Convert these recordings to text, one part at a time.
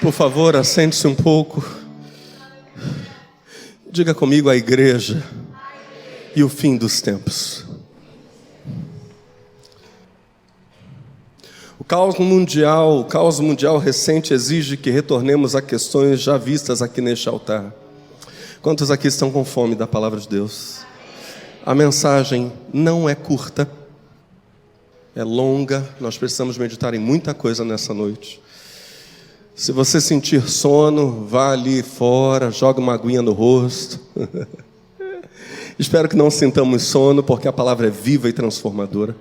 Por favor, assente-se um pouco. Diga comigo: a igreja e o fim dos tempos. O caos mundial recente exige que retornemos a questões já vistas aqui neste altar. Quantos aqui estão com fome da palavra de Deus? A mensagem não é curta, é longa. Nós precisamos meditar em muita coisa nessa noite. Se você sentir sono, vá ali fora, joga uma aguinha no rosto. Espero que não sintamos sono, porque a palavra é viva e transformadora.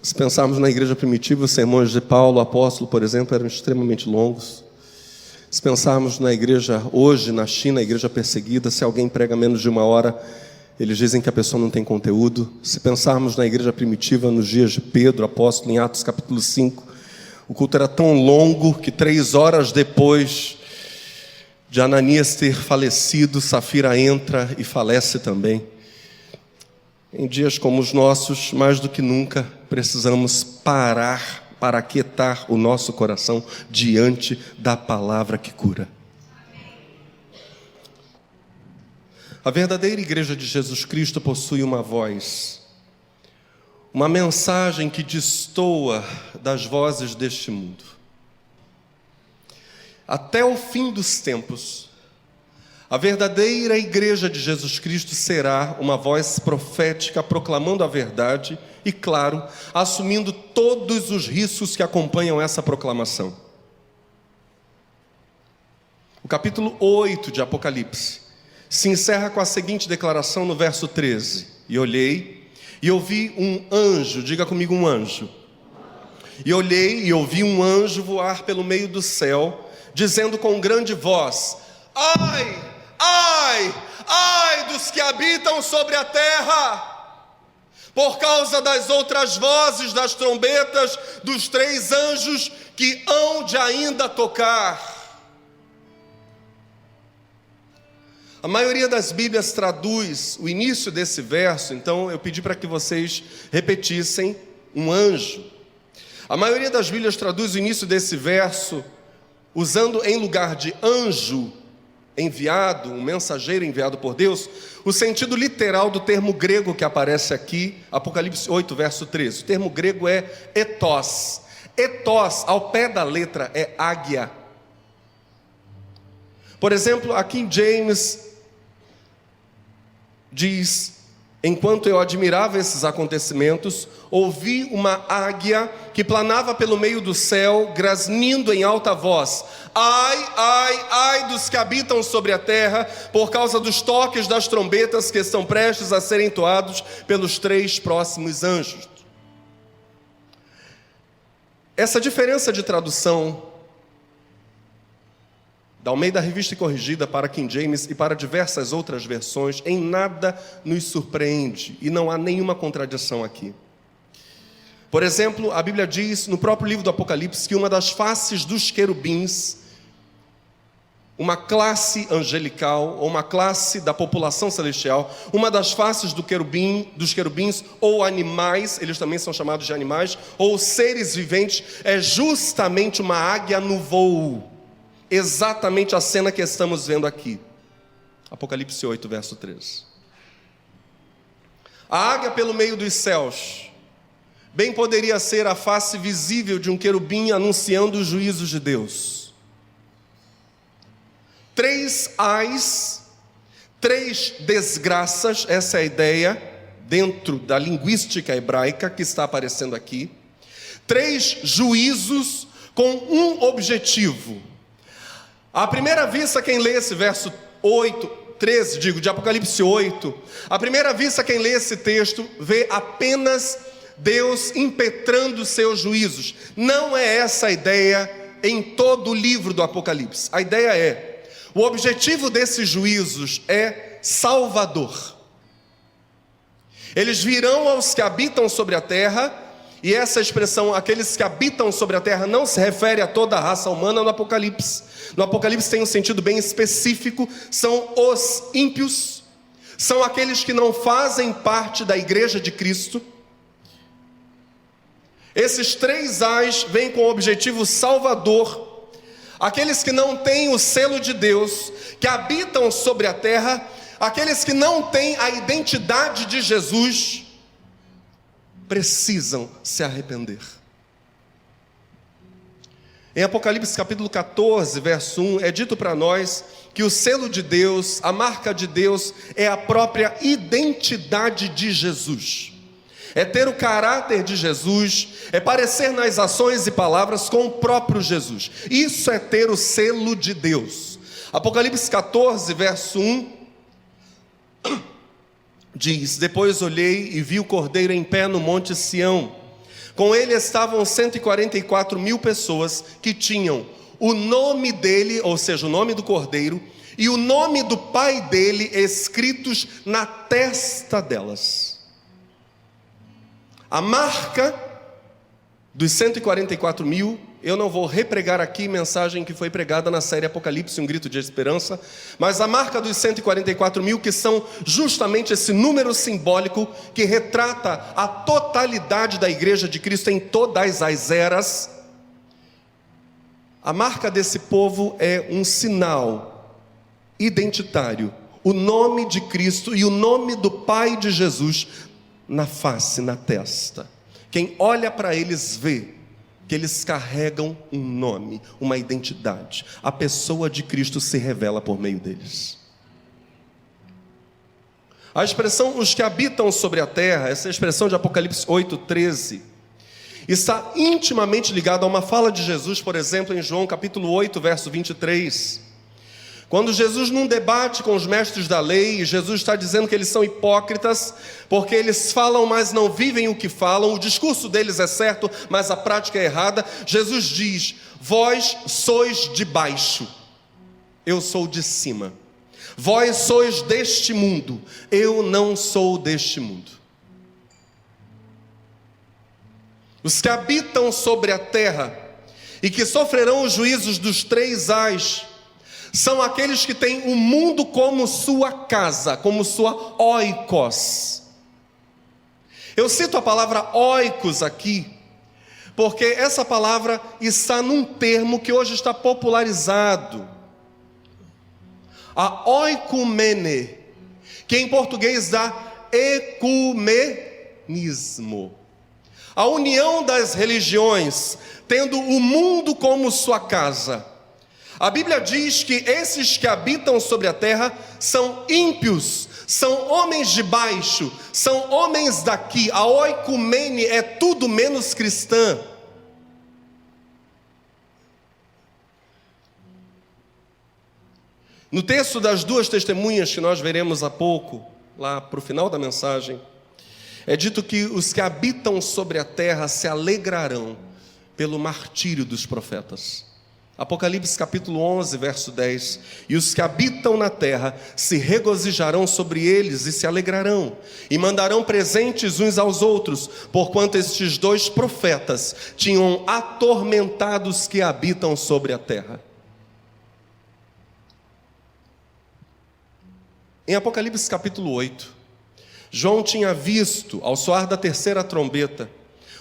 Se pensarmos na igreja primitiva, os sermões de Paulo, o apóstolo, por exemplo, eram extremamente longos. Se pensarmos na igreja hoje, na China, a igreja perseguida, se alguém prega menos de 1 hora, eles dizem que a pessoa não tem conteúdo. Se pensarmos na igreja primitiva, nos dias de Pedro, apóstolo, em Atos capítulo 5, o culto era tão longo que 3 horas depois de Ananias ter falecido, Safira entra e falece também. Em dias como os nossos, mais do que nunca, precisamos parar para aquietar o nosso coração diante da palavra que cura. A verdadeira igreja de Jesus Cristo possui uma voz, uma mensagem que destoa das vozes deste mundo. Até o fim dos tempos, a verdadeira igreja de Jesus Cristo será uma voz profética proclamando a verdade e, claro, assumindo todos os riscos que acompanham essa proclamação. O capítulo 8 de Apocalipse se encerra com a seguinte declaração no verso 13: E olhei e ouvi um anjo, diga comigo, um anjo. E olhei e ouvi um anjo voar pelo meio do céu, dizendo com grande voz: Ai! Ai, ai dos que habitam sobre a terra, por causa das outras vozes das trombetas dos 3 anjos que hão de ainda tocar. A maioria das Bíblias traduz o início desse verso, então eu pedi para que vocês repetissem: um anjo. A maioria das Bíblias traduz o início desse verso usando, em lugar de anjo enviado, um mensageiro enviado por Deus, o sentido literal do termo grego que aparece aqui, Apocalipse 8, verso 13. O termo grego é ethos. Ethos, ao pé da letra, é águia. Por exemplo, a King James diz: enquanto eu admirava esses acontecimentos, ouvi uma águia que planava pelo meio do céu, grasnindo em alta voz: Ai, ai, ai dos que habitam sobre a terra, por causa dos toques das trombetas que estão prestes a serem entoados pelos 3 próximos anjos. Essa diferença de tradução da Almeida Revista e Corrigida para King James e para diversas outras versões em nada nos surpreende, e não há nenhuma contradição aqui. Por exemplo, a Bíblia diz no próprio livro do Apocalipse que uma das faces dos querubins, uma classe angelical ou uma classe da população celestial, uma das faces dos querubins ou animais, eles também são chamados de animais, ou seres viventes, é justamente uma águia no voo. Exatamente a cena que estamos vendo aqui. Apocalipse 8, verso 13. A águia pelo meio dos céus bem poderia ser a face visível de um querubim anunciando os juízos de Deus. 3 ais, 3 desgraças, essa é a ideia dentro da linguística hebraica que está aparecendo aqui. 3 juízos com um objetivo. À primeira vista, quem lê esse verso 13, de Apocalipse 8, à primeira vista, quem lê esse texto, vê apenas Deus impetrando seus juízos. Não é essa a ideia em todo o livro do Apocalipse. A ideia é: o objetivo desses juízos é salvador. Eles virão aos que habitam sobre a terra. E essa expressão, aqueles que habitam sobre a terra, não se refere a toda a raça humana no Apocalipse. No Apocalipse tem um sentido bem específico, são os ímpios, são aqueles que não fazem parte da igreja de Cristo. Esses 3 ais vêm com o objetivo salvador aqueles que não têm o selo de Deus, que habitam sobre a terra, aqueles que não têm a identidade de Jesus, precisam se arrepender. Em Apocalipse capítulo 14, verso 1, é dito para nós que o selo de Deus, a marca de Deus, é a própria identidade de Jesus. É ter o caráter de Jesus, é parecer nas ações e palavras com o próprio Jesus. Isso é ter o selo de Deus. Apocalipse 14, verso 1, diz: depois olhei e vi o Cordeiro em pé no monte Sião. Com ele estavam 144.000 pessoas que tinham o nome dele, ou seja, o nome do Cordeiro, e o nome do Pai dele escritos na testa delas. A marca dos 144.000, eu não vou repregar aqui mensagem que foi pregada na série Apocalipse, um grito de esperança, mas a marca dos 144.000, que são justamente esse número simbólico que retrata a totalidade da igreja de Cristo em todas as eras. A marca desse povo é um sinal identitário, o nome de Cristo e o nome do Pai de Jesus na face, na testa. Quem olha para eles vê que eles carregam um nome, uma identidade. A pessoa de Cristo se revela por meio deles. A expressão os que habitam sobre a terra, essa expressão de Apocalipse 8:13, está intimamente ligada a uma fala de Jesus, por exemplo, em João capítulo 8, verso 23. Quando Jesus, num debate com os mestres da lei, Jesus está dizendo que eles são hipócritas, porque eles falam, mas não vivem o que falam, o discurso deles é certo, mas a prática é errada. Jesus diz: vós sois de baixo, eu sou de cima. Vós sois deste mundo, eu não sou deste mundo. Os que habitam sobre a terra e que sofrerão os juízos dos 3 ais, são aqueles que têm o mundo como sua casa, como sua oikos. Eu cito a palavra oikos aqui, porque essa palavra está num termo que hoje está popularizado. A oikumene, que em português dá ecumenismo. A união das religiões, tendo o mundo como sua casa. A Bíblia diz que esses que habitam sobre a terra são ímpios, são homens de baixo, são homens daqui. A oikumene é tudo menos cristã. No texto das 2 testemunhas que nós veremos há pouco, lá para o final da mensagem, é dito que os que habitam sobre a terra se alegrarão pelo martírio dos profetas. Apocalipse capítulo 11, verso 10. E os que habitam na terra se regozijarão sobre eles e se alegrarão, e mandarão presentes uns aos outros, porquanto estes 2 profetas tinham atormentado os que habitam sobre a terra. Em Apocalipse capítulo 8, João tinha visto, ao soar da 3ª trombeta,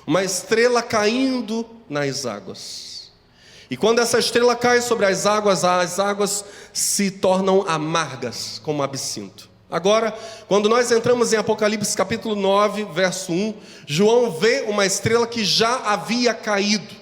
uma estrela caindo nas águas. E quando essa estrela cai sobre as águas se tornam amargas, como absinto. Agora, quando nós entramos em Apocalipse capítulo 9, verso 1, João vê uma estrela que já havia caído.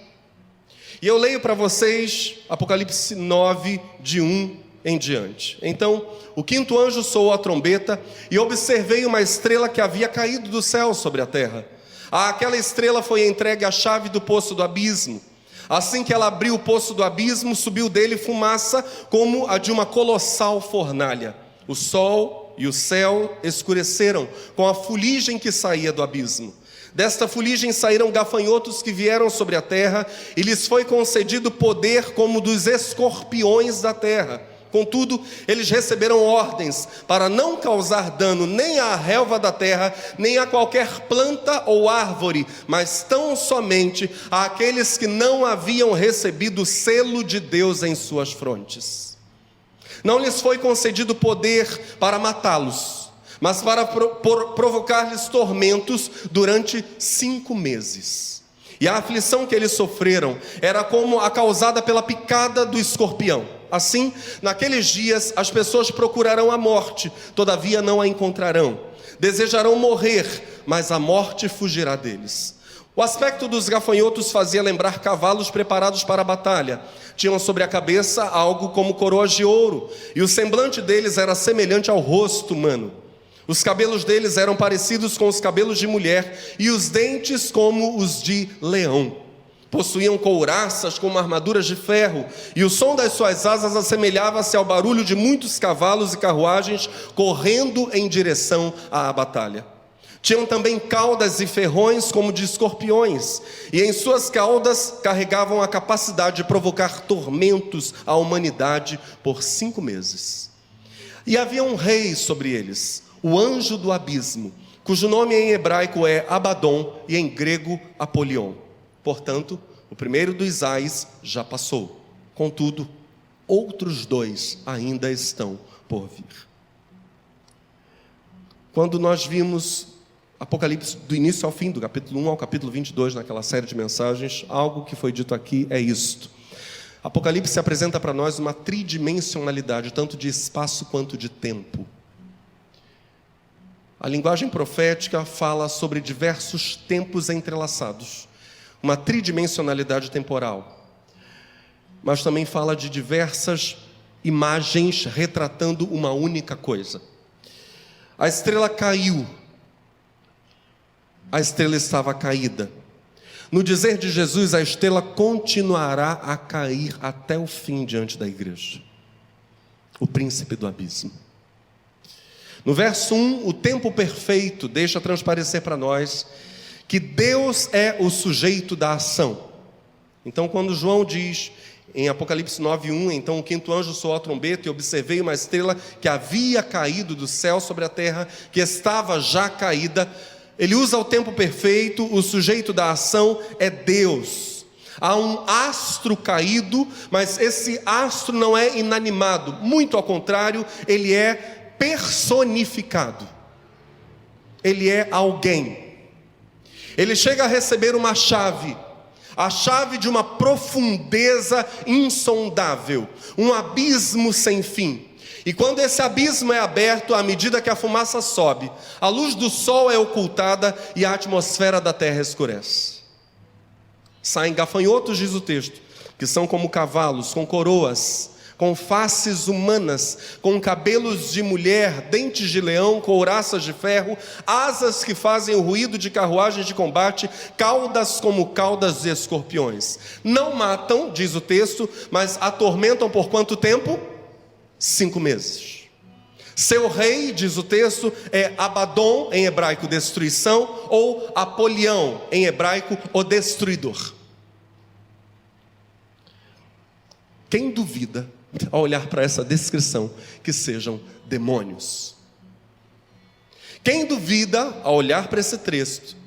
E eu leio para vocês Apocalipse 9, de 1 em diante. Então, o 5º anjo soou a trombeta, e observei uma estrela que havia caído do céu sobre a terra. Àquela estrela foi entregue a chave do poço do abismo. Assim que ela abriu o poço do abismo, subiu dele fumaça como a de uma colossal fornalha. O sol e o céu escureceram com a fuligem que saía do abismo. Desta fuligem saíram gafanhotos que vieram sobre a terra, e lhes foi concedido poder como dos escorpiões da terra. Contudo, eles receberam ordens para não causar dano nem à relva da terra, nem a qualquer planta ou árvore, mas tão somente àqueles que não haviam recebido o selo de Deus em suas frontes. Não lhes foi concedido poder para matá-los, mas para provocar-lhes tormentos durante 5 meses. E a aflição que eles sofreram era como a causada pela picada do escorpião. Assim, naqueles dias, as pessoas procurarão a morte, todavia não a encontrarão. Desejarão morrer, mas a morte fugirá deles. O aspecto dos gafanhotos fazia lembrar cavalos preparados para a batalha. Tinham sobre a cabeça algo como coroas de ouro, e o semblante deles era semelhante ao rosto humano. Os cabelos deles eram parecidos com os cabelos de mulher, e os dentes como os de leão. Possuíam couraças como armaduras de ferro, e o som das suas asas assemelhava-se ao barulho de muitos cavalos e carruagens correndo em direção à batalha. Tinham também caudas e ferrões como de escorpiões, e em suas caudas carregavam a capacidade de provocar tormentos à humanidade por 5 meses. E havia um rei sobre eles, o anjo do abismo, cujo nome em hebraico é Abaddon e em grego Apolion. Portanto, o primeiro dos ais já passou. Contudo, outros 2 ainda estão por vir. Quando nós vimos Apocalipse do início ao fim, do capítulo 1 ao capítulo 22, naquela série de mensagens, algo que foi dito aqui é isto. Apocalipse apresenta para nós uma tridimensionalidade, tanto de espaço quanto de tempo. A linguagem profética fala sobre diversos tempos entrelaçados, uma tridimensionalidade temporal, mas também fala de diversas imagens retratando uma única coisa. A estrela caiu, a estrela estava caída. No dizer de Jesus, a estrela continuará a cair até o fim diante da igreja. O príncipe do abismo. No verso 1, o tempo perfeito deixa transparecer para nós que Deus é o sujeito da ação. Então, quando João diz em Apocalipse 9:1, então o 5º anjo soou a trombeta e observei uma estrela que havia caído do céu sobre a terra, que estava já caída. Ele usa o tempo perfeito, o sujeito da ação é Deus. Há um astro caído, mas esse astro não é inanimado, muito ao contrário, ele é personificado. Ele é alguém. Ele chega a receber uma chave, a chave de uma profundeza insondável, um abismo sem fim. E quando esse abismo é aberto, à medida que a fumaça sobe, a luz do sol é ocultada e a atmosfera da terra escurece. Saem gafanhotos, diz o texto, que são como cavalos, com coroas, com faces humanas, com cabelos de mulher, dentes de leão, couraças de ferro, asas que fazem o ruído de carruagens de combate, caudas como caudas de escorpiões. Não matam, diz o texto, mas atormentam por quanto tempo? 5 meses. Seu rei, diz o texto, é Abaddon, em hebraico destruição, ou Apolião, em hebraico o destruidor. Quem duvida, ao olhar para essa descrição, que sejam demônios? Quem duvida, ao olhar para esse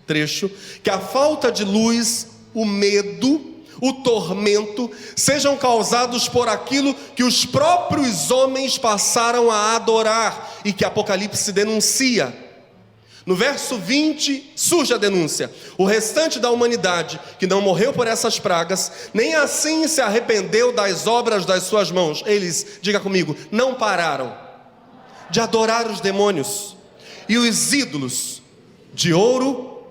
trecho, que a falta de luz, o medo, o tormento, sejam causados por aquilo que os próprios homens passaram a adorar e que Apocalipse denuncia. No verso 20 surge a denúncia: o restante da humanidade que não morreu por essas pragas, nem assim se arrependeu das obras das suas mãos. Eles, diga comigo, não pararam de adorar os demônios e os ídolos de ouro,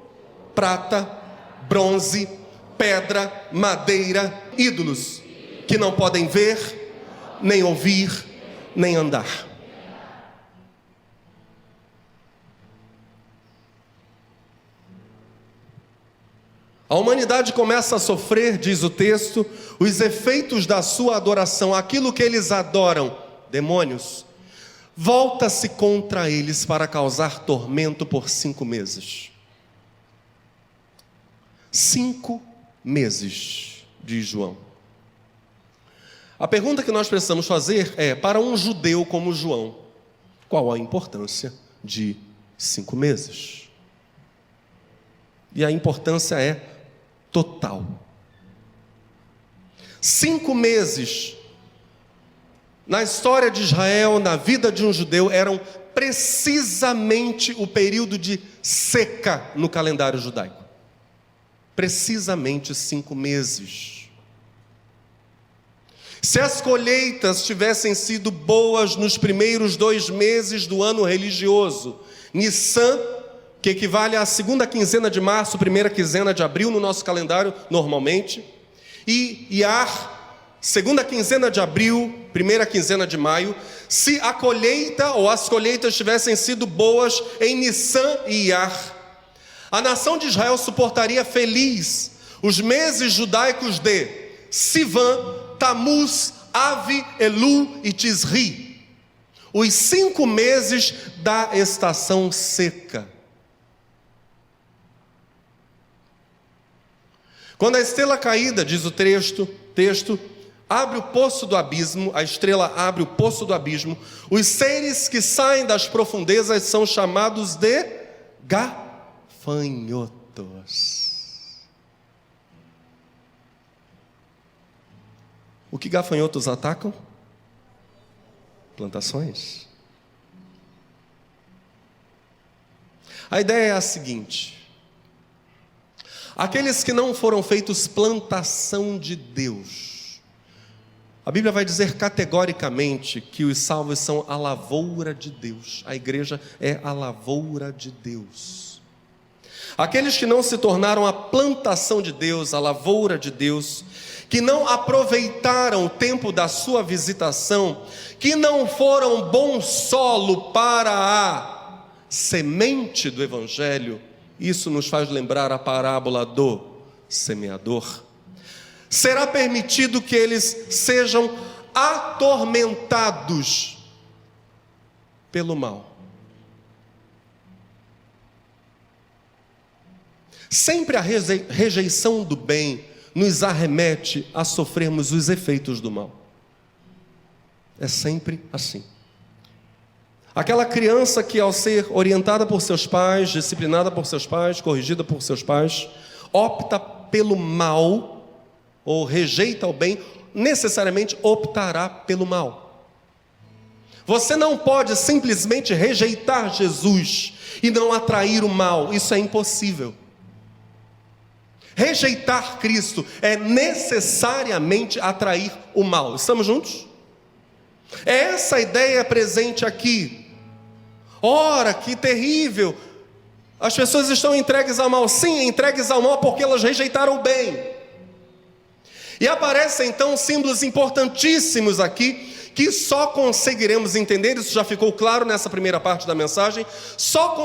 prata, bronze, pedra, madeira, ídolos que não podem ver, nem ouvir, nem andar. A humanidade começa a sofrer, diz o texto, os efeitos da sua adoração. Aquilo que eles adoram, demônios, volta-se contra eles para causar tormento por 5 meses. 5 meses, diz João. A pergunta que nós precisamos fazer é: para um judeu como João, qual a importância de 5 meses? E a importância é total. 5 meses na história de Israel, na vida de um judeu, eram precisamente o período de seca no calendário judaico. precisamente 5 meses. Se as colheitas tivessem sido boas nos primeiros 2 meses do ano religioso, Nissan, que equivale à segunda quinzena de março, primeira quinzena de abril no nosso calendário normalmente, e Iyar, segunda quinzena de abril, primeira quinzena de maio, se a colheita ou as colheitas tivessem sido boas em Nissan e Iyar, a nação de Israel suportaria feliz os meses judaicos de Sivan, Tamuz, Avi, Elu e Tisri, os 5 meses da estação seca. Quando a estrela caída, diz o texto, abre o poço do abismo, a estrela abre o poço do abismo, os seres que saem das profundezas são chamados de gafanhotos. O que gafanhotos atacam? Plantações. A ideia é a seguinte: aqueles que não foram feitos plantação de Deus, a Bíblia vai dizer categoricamente que os salvos são a lavoura de Deus. A igreja é a lavoura de Deus. Aqueles que não se tornaram a plantação de Deus, a lavoura de Deus, que não aproveitaram o tempo da sua visitação, que não foram bom solo para a semente do Evangelho, isso nos faz lembrar a parábola do semeador. Será permitido que eles sejam atormentados pelo mal. Sempre a rejeição do bem nos arremete a sofrermos os efeitos do mal. É sempre assim. Aquela criança que, ao ser orientada por seus pais, disciplinada por seus pais, corrigida por seus pais, opta pelo mal, ou rejeita o bem, necessariamente optará pelo mal. Você não pode simplesmente rejeitar Jesus e não atrair o mal, isso é impossível. Rejeitar Cristo é necessariamente atrair o mal. Estamos juntos? É essa a ideia presente aqui. Ora, que terrível! As pessoas estão entregues ao mal. Sim, entregues ao mal porque elas rejeitaram o bem. E aparecem então símbolos importantíssimos aqui, que só conseguiremos entender, isso já ficou claro nessa primeira parte da mensagem, só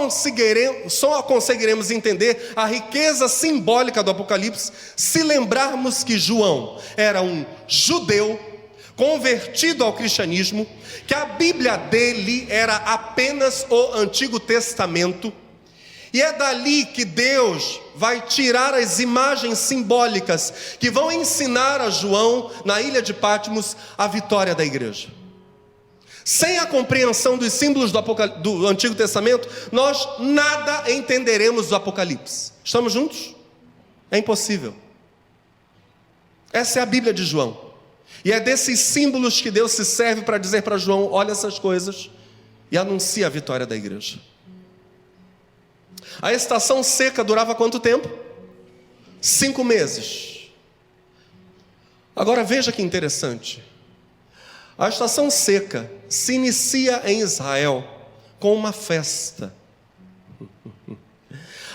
conseguiremos entender a riqueza simbólica do Apocalipse, se lembrarmos que João era um judeu, convertido ao cristianismo, que a Bíblia dele era apenas o Antigo Testamento, e é dali que Deus vai tirar as imagens simbólicas que vão ensinar a João, na ilha de Patmos, a vitória da igreja. Sem a compreensão dos símbolos do Antigo Testamento, nós nada entenderemos do Apocalipse. Estamos juntos? É impossível. Essa é a Bíblia de João. E é desses símbolos que Deus se serve para dizer para João: olha essas coisas, e anuncia a vitória da igreja. A estação seca durava quanto tempo? 5 meses. Agora veja que interessante. A estação seca se inicia em Israel com uma festa.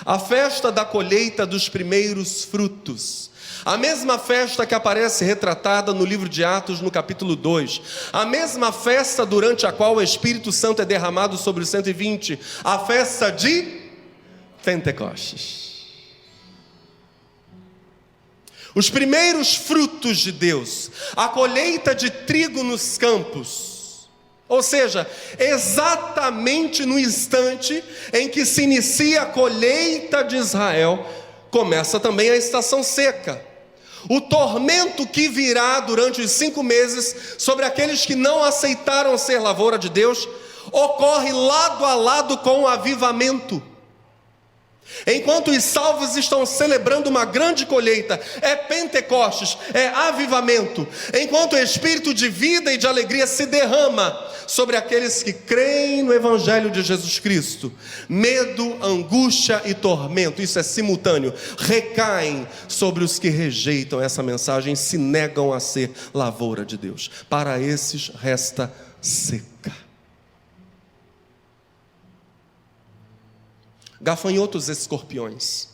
A festa da colheita dos primeiros frutos. A mesma festa que aparece retratada no livro de Atos, no capítulo 2. A mesma festa durante a qual o Espírito Santo é derramado sobre os 120. A festa de Pentecostes. Os primeiros frutos de Deus, a colheita de trigo nos campos, ou seja, exatamente no instante em que se inicia a colheita de Israel, começa também a estação seca. O tormento que virá durante os 5 meses sobre aqueles que não aceitaram ser lavoura de Deus, ocorre lado a lado com o avivamento. Enquanto os salvos estão celebrando uma grande colheita, é Pentecostes, é avivamento. Enquanto o espírito de vida e de alegria se derrama sobre aqueles que creem no Evangelho de Jesus Cristo, medo, angústia e tormento, isso é simultâneo, recaem sobre os que rejeitam essa mensagem e se negam a ser lavoura de Deus. Para esses resta seca. Gafanhotos escorpiões,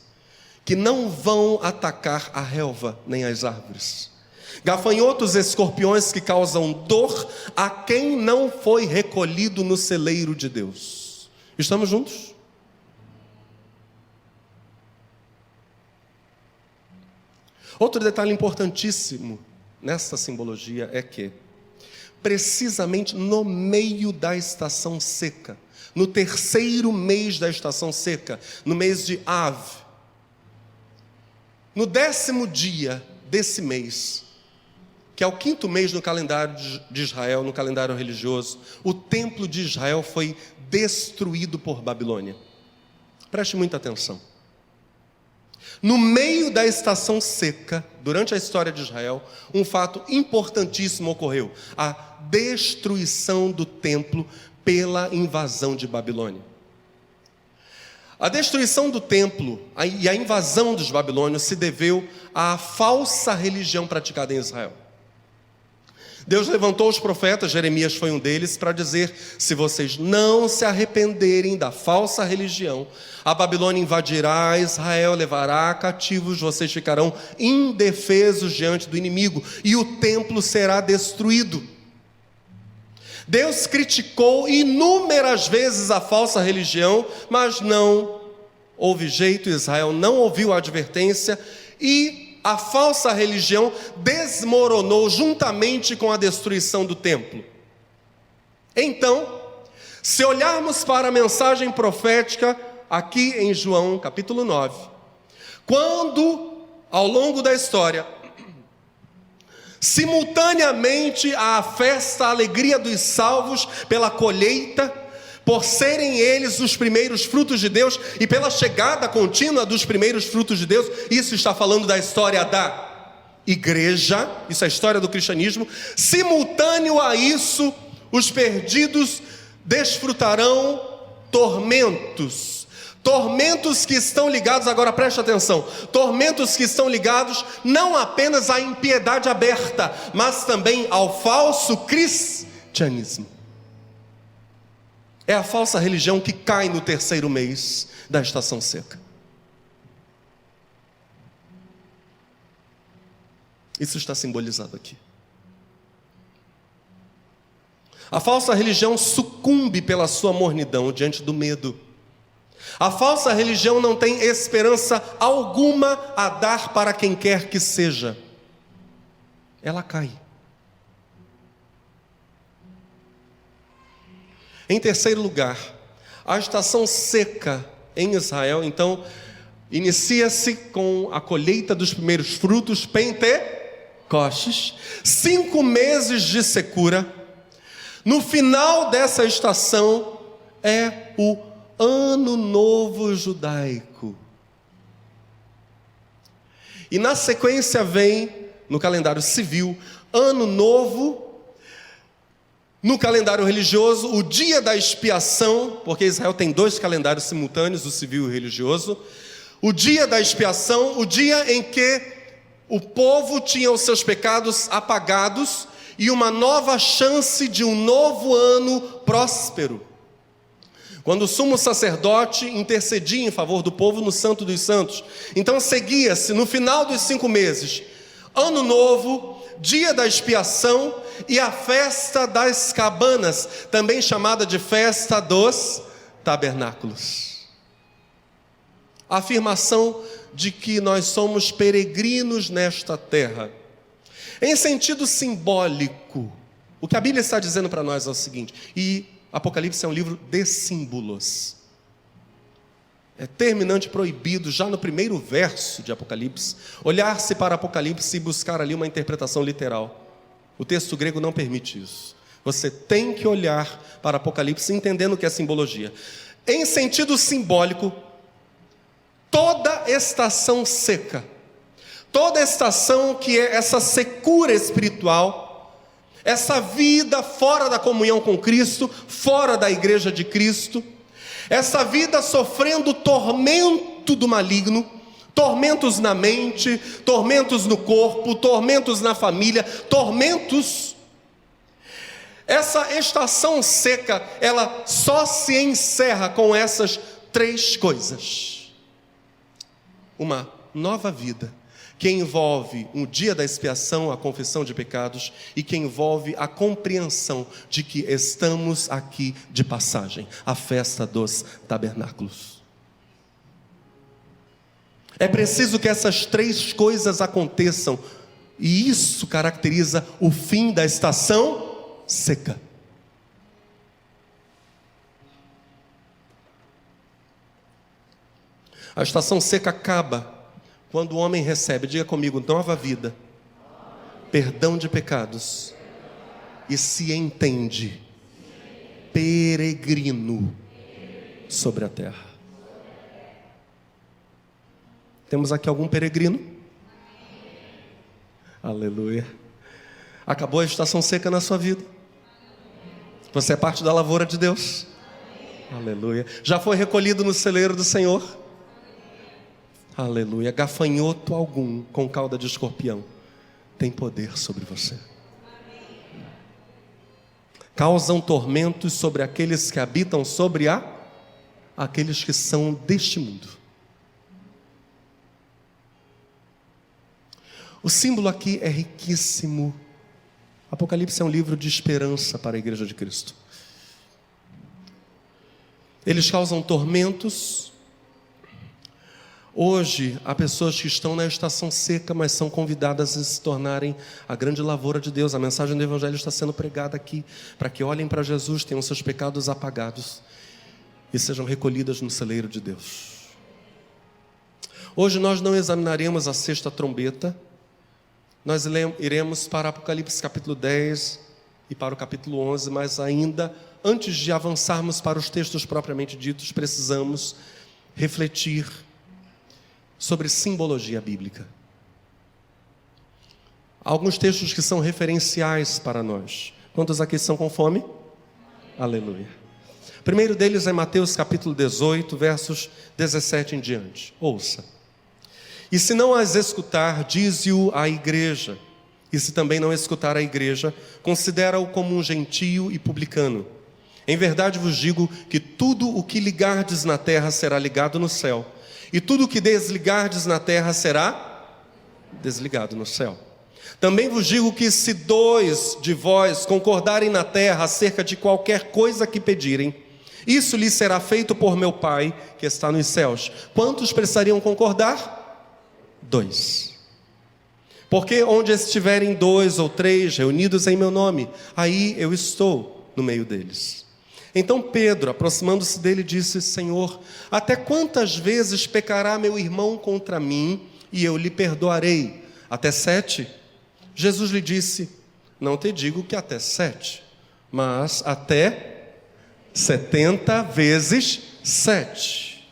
que não vão atacar a relva nem as árvores. Gafanhotos escorpiões que causam dor a quem não foi recolhido no celeiro de Deus. Estamos juntos? Outro detalhe importantíssimo nessa simbologia é que, precisamente no meio da estação seca, no terceiro mês da estação seca, no mês de Av, no 10º dia desse mês, que é o 5º mês no calendário de Israel, no calendário religioso, o templo de Israel foi destruído por Babilônia. Preste muita atenção. No meio da estação seca, durante a história de Israel, um fato importantíssimo ocorreu: a destruição do templo pela invasão de Babilônia. A destruição do templo e a invasão dos babilônios se deveu à falsa religião praticada em Israel. Deus levantou os profetas, Jeremias foi um deles, para dizer: se vocês não se arrependerem da falsa religião, a Babilônia invadirá Israel, levará cativos, vocês ficarão indefesos diante do inimigo e o templo será destruído. Deus criticou inúmeras vezes a falsa religião, mas não houve jeito, Israel não ouviu a advertência e a falsa religião desmoronou juntamente com a destruição do templo. Então, se olharmos para a mensagem profética aqui em João capítulo 9, quando ao longo da história, simultaneamente à festa, a alegria dos salvos pela colheita, por serem eles os primeiros frutos de Deus e pela chegada contínua dos primeiros frutos de Deus, isso está falando da história da igreja, isso é a história do cristianismo. Simultâneo a isso, os perdidos desfrutarão tormentos que estão ligados, agora preste atenção, tormentos que estão ligados não apenas à impiedade aberta, mas também ao falso cristianismo. É a falsa religião que cai no terceiro mês da estação seca. Isso está simbolizado aqui. A falsa religião sucumbe pela sua mornidão diante do medo. A falsa religião não tem esperança alguma a dar para quem quer que seja. Ela cai. Em terceiro lugar, a estação seca em Israel, então, inicia-se com a colheita dos primeiros frutos, Pentecostes, 5 meses de secura. No final dessa estação é o Ano Novo Judaico. E na sequência vem, no calendário civil, Ano Novo. No calendário religioso, o dia da expiação, porque Israel tem 2 calendários simultâneos, o civil e o religioso. O dia da expiação, o dia em que o povo tinha os seus pecados apagados e uma nova chance de um novo ano próspero. Quando o sumo sacerdote intercedia em favor do povo no Santo dos Santos. Então seguia-se, no final dos 5 meses, Ano Novo, dia da expiação e a festa das cabanas, também chamada de festa dos tabernáculos. A afirmação de que nós somos peregrinos nesta terra. Em sentido simbólico, o que a Bíblia está dizendo para nós é o seguinte, e Apocalipse é um livro de símbolos. É terminante proibido, já no primeiro verso de Apocalipse, olhar-se para Apocalipse e buscar ali uma interpretação literal. O texto grego não permite isso. Você tem que olhar para Apocalipse entendendo o que é simbologia. Em sentido simbólico, Toda estação seca, toda estação que é essa secura espiritual, essa vida fora da comunhão com Cristo, fora da igreja de Cristo, essa vida sofrendo tormento do maligno, tormentos na mente, tormentos no corpo, tormentos na família, tormentos. Essa estação seca, ela só se encerra com essas 3 coisas. Uma nova vida, que envolve um dia da expiação, a confissão de pecados, e que envolve a compreensão de que estamos aqui de passagem, a festa dos tabernáculos. É preciso que essas 3 coisas aconteçam, e isso caracteriza o fim da estação seca. A estação seca acaba quando o homem recebe, diga comigo, nova vida, perdão de pecados e se entende peregrino sobre a terra. Temos aqui algum peregrino? Aleluia. Acabou a estação seca na sua vida. Você é parte da lavoura de Deus. Aleluia. Já foi recolhido no celeiro do Senhor. Aleluia. Gafanhoto algum com cauda de escorpião tem poder sobre você. Causam tormentos sobre aqueles que habitam sobre aqueles que são deste mundo. O símbolo aqui é riquíssimo. Apocalipse é um livro de esperança para a igreja de Cristo. Eles causam tormentos. Hoje, há pessoas que estão na estação seca, mas são convidadas a se tornarem a grande lavoura de Deus. A mensagem do Evangelho está sendo pregada aqui, para que olhem para Jesus, tenham seus pecados apagados e sejam recolhidas no celeiro de Deus. Hoje nós não examinaremos a 6ª trombeta, nós iremos para Apocalipse capítulo 10 e para o capítulo 11, mas ainda, antes de avançarmos para os textos propriamente ditos, precisamos refletir sobre simbologia bíblica. Há alguns textos que são referenciais para nós. Quantos aqui são com fome? Aleluia. O primeiro deles é Mateus capítulo 18, versos 17 em diante. Ouça. E se não as escutar, dize-o à igreja. E se também não escutar a igreja, considera-o como um gentio e publicano. Em verdade vos digo que tudo o que ligardes na terra será ligado no céu, e tudo o que desligardes na terra será desligado no céu. Também vos digo que se 2 de vós concordarem na terra acerca de qualquer coisa que pedirem, isso lhes será feito por meu Pai que está nos céus. Quantos precisariam concordar? 2. Porque onde estiverem 2 ou 3 reunidos em meu nome, aí eu estou no meio deles. Então Pedro, aproximando-se dele, disse: Senhor, até quantas vezes pecará meu irmão contra mim e eu lhe perdoarei? Até 7? Jesus lhe disse: não te digo que até 7, mas até 70 vezes 7.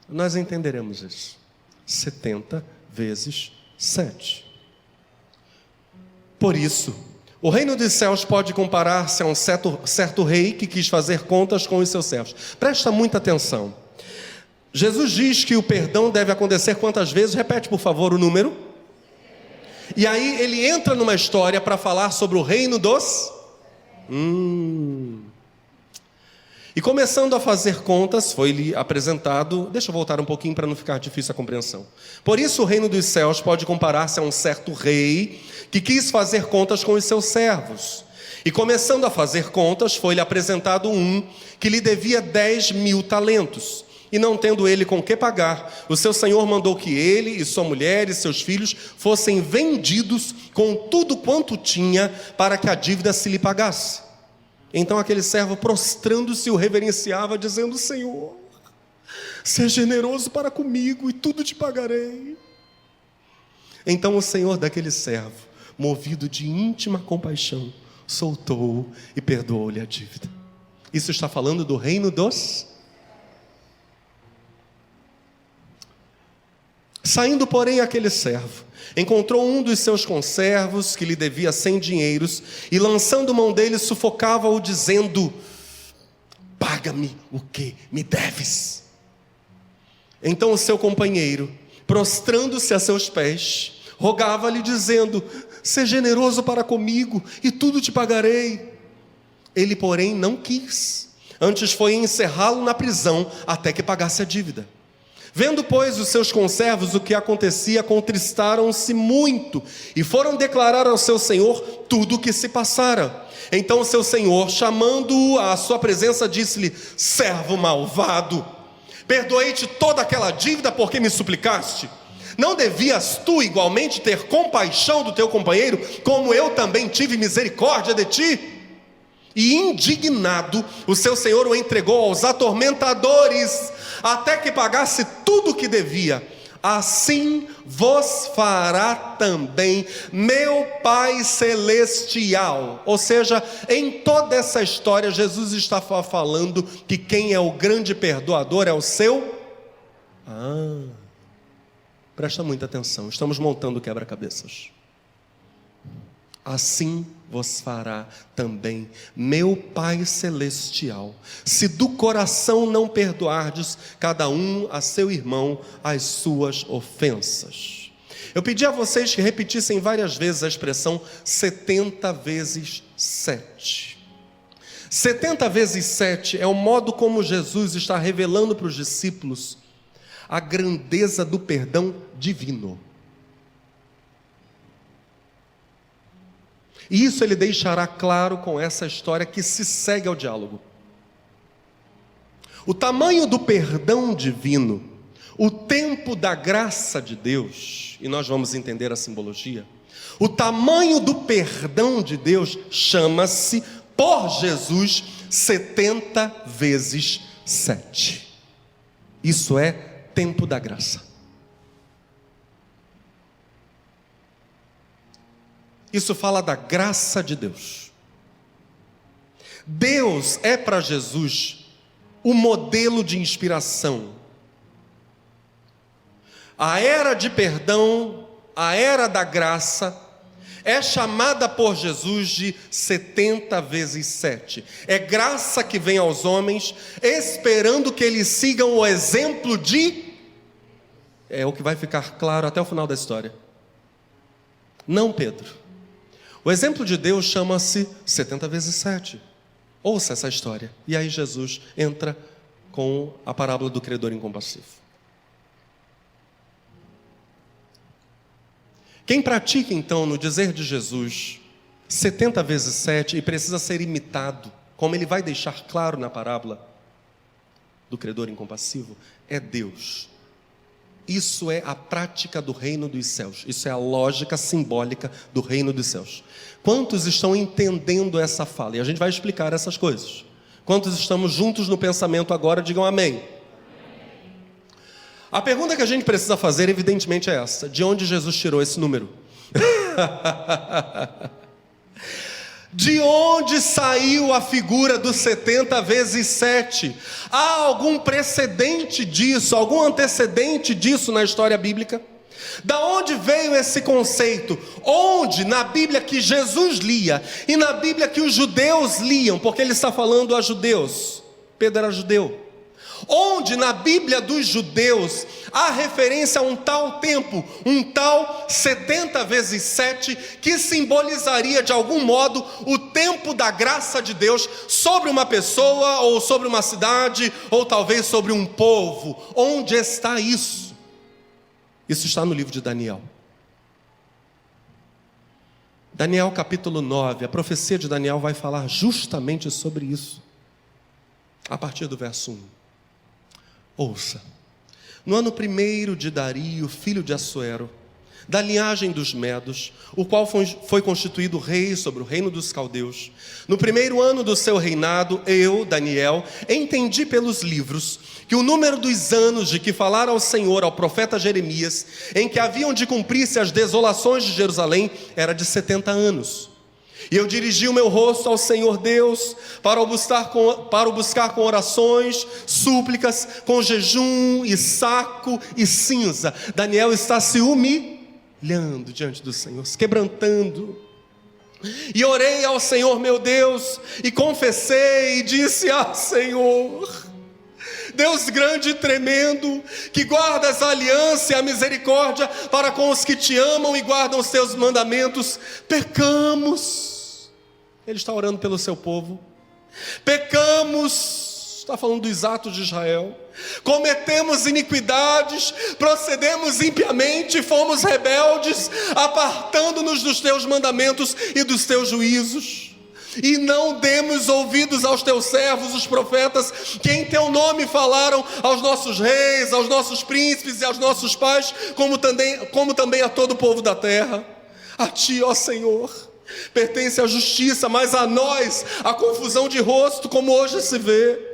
Nós entenderemos isso. 70 vezes 7. Por isso, o reino dos céus pode comparar-se a um certo rei que quis fazer contas com os seus servos. Presta muita atenção. Jesus diz que o perdão deve acontecer quantas vezes? Repete, por favor, o número. E aí ele entra numa história para falar sobre o reino dos... E começando a fazer contas, foi-lhe apresentado... Deixa eu voltar um pouquinho para não ficar difícil a compreensão. Por isso o reino dos céus pode comparar-se a um certo rei que quis fazer contas com os seus servos. E começando a fazer contas, foi-lhe apresentado um que lhe devia 10.000 talentos. E não tendo ele com que pagar, o seu senhor mandou que ele e sua mulher e seus filhos fossem vendidos com tudo quanto tinha, para que a dívida se lhe pagasse. Então aquele servo, prostrando-se, o reverenciava, dizendo: Senhor, seja generoso para comigo e tudo te pagarei. Então o senhor daquele servo, movido de íntima compaixão, soltou-o e perdoou-lhe a dívida. Isso está falando do reino dos... Saindo, porém, aquele servo, encontrou um dos seus conservos que lhe devia 100 dinheiros e, lançando mão dele, sufocava-o, dizendo: paga-me o que me deves. Então o seu companheiro, prostrando-se a seus pés, rogava-lhe, dizendo: sê generoso para comigo e tudo te pagarei. Ele, porém, não quis, antes foi encerrá-lo na prisão até que pagasse a dívida. Vendo, pois, os seus conservos o que acontecia, contristaram-se muito e foram declarar ao seu senhor tudo o que se passara. Então o seu senhor, chamando-o à sua presença, disse-lhe: servo malvado, perdoei-te toda aquela dívida porque me suplicaste. Não devias tu igualmente ter compaixão do teu companheiro, como eu também tive misericórdia de ti? E indignado, o seu senhor o entregou aos atormentadores, até que pagasse tudo o que devia. Assim vos fará também meu Pai Celestial. Ou seja, em toda essa história, Jesus está falando que quem é o grande perdoador é o seu... presta muita atenção, estamos montando quebra-cabeças. Assim vos fará também meu Pai Celestial, se do coração não perdoardes cada um a seu irmão as suas ofensas. Eu pedi a vocês que repetissem várias vezes a expressão 70 vezes 7. 70 vezes 7 é o modo como Jesus está revelando para os discípulos a grandeza do perdão divino. E isso ele deixará claro com essa história que se segue ao diálogo. O tamanho do perdão divino, o tempo da graça de Deus, e nós vamos entender a simbologia, o tamanho do perdão de Deus chama-se, por Jesus, 70 vezes 7. Isso é tempo da graça. Isso fala da graça de Deus. Deus é para Jesus o modelo de inspiração. A era de perdão, a era da graça, é chamada por Jesus de 70 vezes 7. É graça que vem aos homens, esperando que eles sigam o exemplo de... É o que vai ficar claro até o final da história. Não, Pedro. O exemplo de Deus chama-se 70 vezes 7. Ouça essa história. E aí Jesus entra com a parábola do credor incompassivo. Quem pratica então no dizer de Jesus 70 vezes 7 e precisa ser imitado, como ele vai deixar claro na parábola do credor incompassivo, é Deus. Isso é a prática do reino dos céus. Isso é a lógica simbólica do reino dos céus. Quantos estão entendendo essa fala? E a gente vai explicar essas coisas. Quantos estamos juntos no pensamento agora? Digam amém. A pergunta que a gente precisa fazer, evidentemente, é essa: de onde Jesus tirou esse número? De onde saiu a figura dos 70 vezes 7? Há algum precedente disso, algum antecedente disso na história bíblica? Da onde veio esse conceito? Onde na Bíblia que Jesus lia e na Bíblia que os judeus liam, porque ele está falando a judeus, Pedro era judeu. Onde na Bíblia dos judeus há referência a um tal tempo, um tal 70 vezes 7, que simbolizaria de algum modo o tempo da graça de Deus sobre uma pessoa, ou sobre uma cidade, ou talvez sobre um povo. Onde está isso? Isso está no livro de Daniel. Daniel capítulo 9, a profecia de Daniel vai falar justamente sobre isso, a partir do verso 1. Ouça: no ano 1º de Dario, filho de Assuero, da linhagem dos Medos, o qual foi constituído rei sobre o reino dos caldeus, no 1º ano do seu reinado, eu, Daniel, entendi pelos livros que o número dos anos de que falara o Senhor ao profeta Jeremias, em que haviam de cumprir-se as desolações de Jerusalém, era de 70 anos. E eu dirigi o meu rosto ao Senhor Deus para o buscar com orações, súplicas, com jejum e saco e cinza. Daniel está se humilhando diante do Senhor, se quebrantando. E orei ao Senhor meu Deus, e confessei e disse: Senhor, Deus grande e tremendo, que guardas a aliança e a misericórdia para com os que te amam e guardam os teus mandamentos, pecamos. Ele está orando pelo seu povo. Pecamos, está falando dos atos de Israel. Cometemos iniquidades, procedemos impiamente, fomos rebeldes, apartando-nos dos teus mandamentos e dos teus juízos. E não demos ouvidos aos teus servos, os profetas, que em teu nome falaram aos nossos reis, aos nossos príncipes e aos nossos pais, como também a todo o povo da terra. A ti, ó Senhor, pertence a justiça, mas a nós a confusão de rosto, como hoje se vê.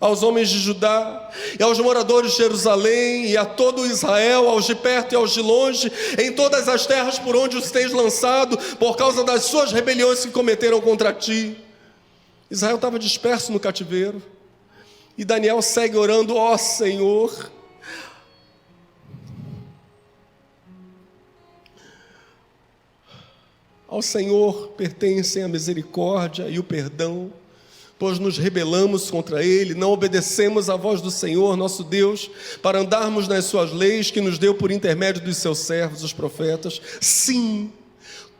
Aos homens de Judá e aos moradores de Jerusalém e a todo Israel, aos de perto e aos de longe, em todas as terras por onde os tens lançado, por causa das suas rebeliões que cometeram contra ti. Israel estava disperso no cativeiro, e Daniel segue orando: ó Senhor, ao Senhor pertencem a misericórdia e o perdão, pois nos rebelamos contra Ele, não obedecemos à voz do Senhor nosso Deus, para andarmos nas suas leis, que nos deu por intermédio dos seus servos, os profetas. Sim,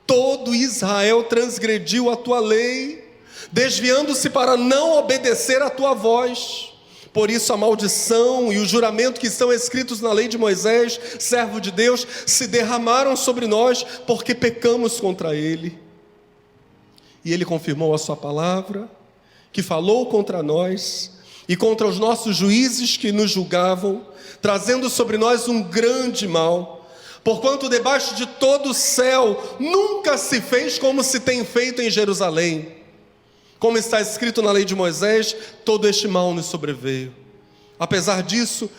todo Israel transgrediu a tua lei, desviando-se para não obedecer à tua voz. Por isso a maldição e o juramento que estão escritos na lei de Moisés, servo de Deus, se derramaram sobre nós, porque pecamos contra Ele. E Ele confirmou a sua palavra, que falou contra nós e contra os nossos juízes que nos julgavam, trazendo sobre nós um grande mal, porquanto debaixo de todo o céu nunca se fez como se tem feito em Jerusalém. Como está escrito na lei de Moisés, todo este mal nos sobreveio. Apesar disso,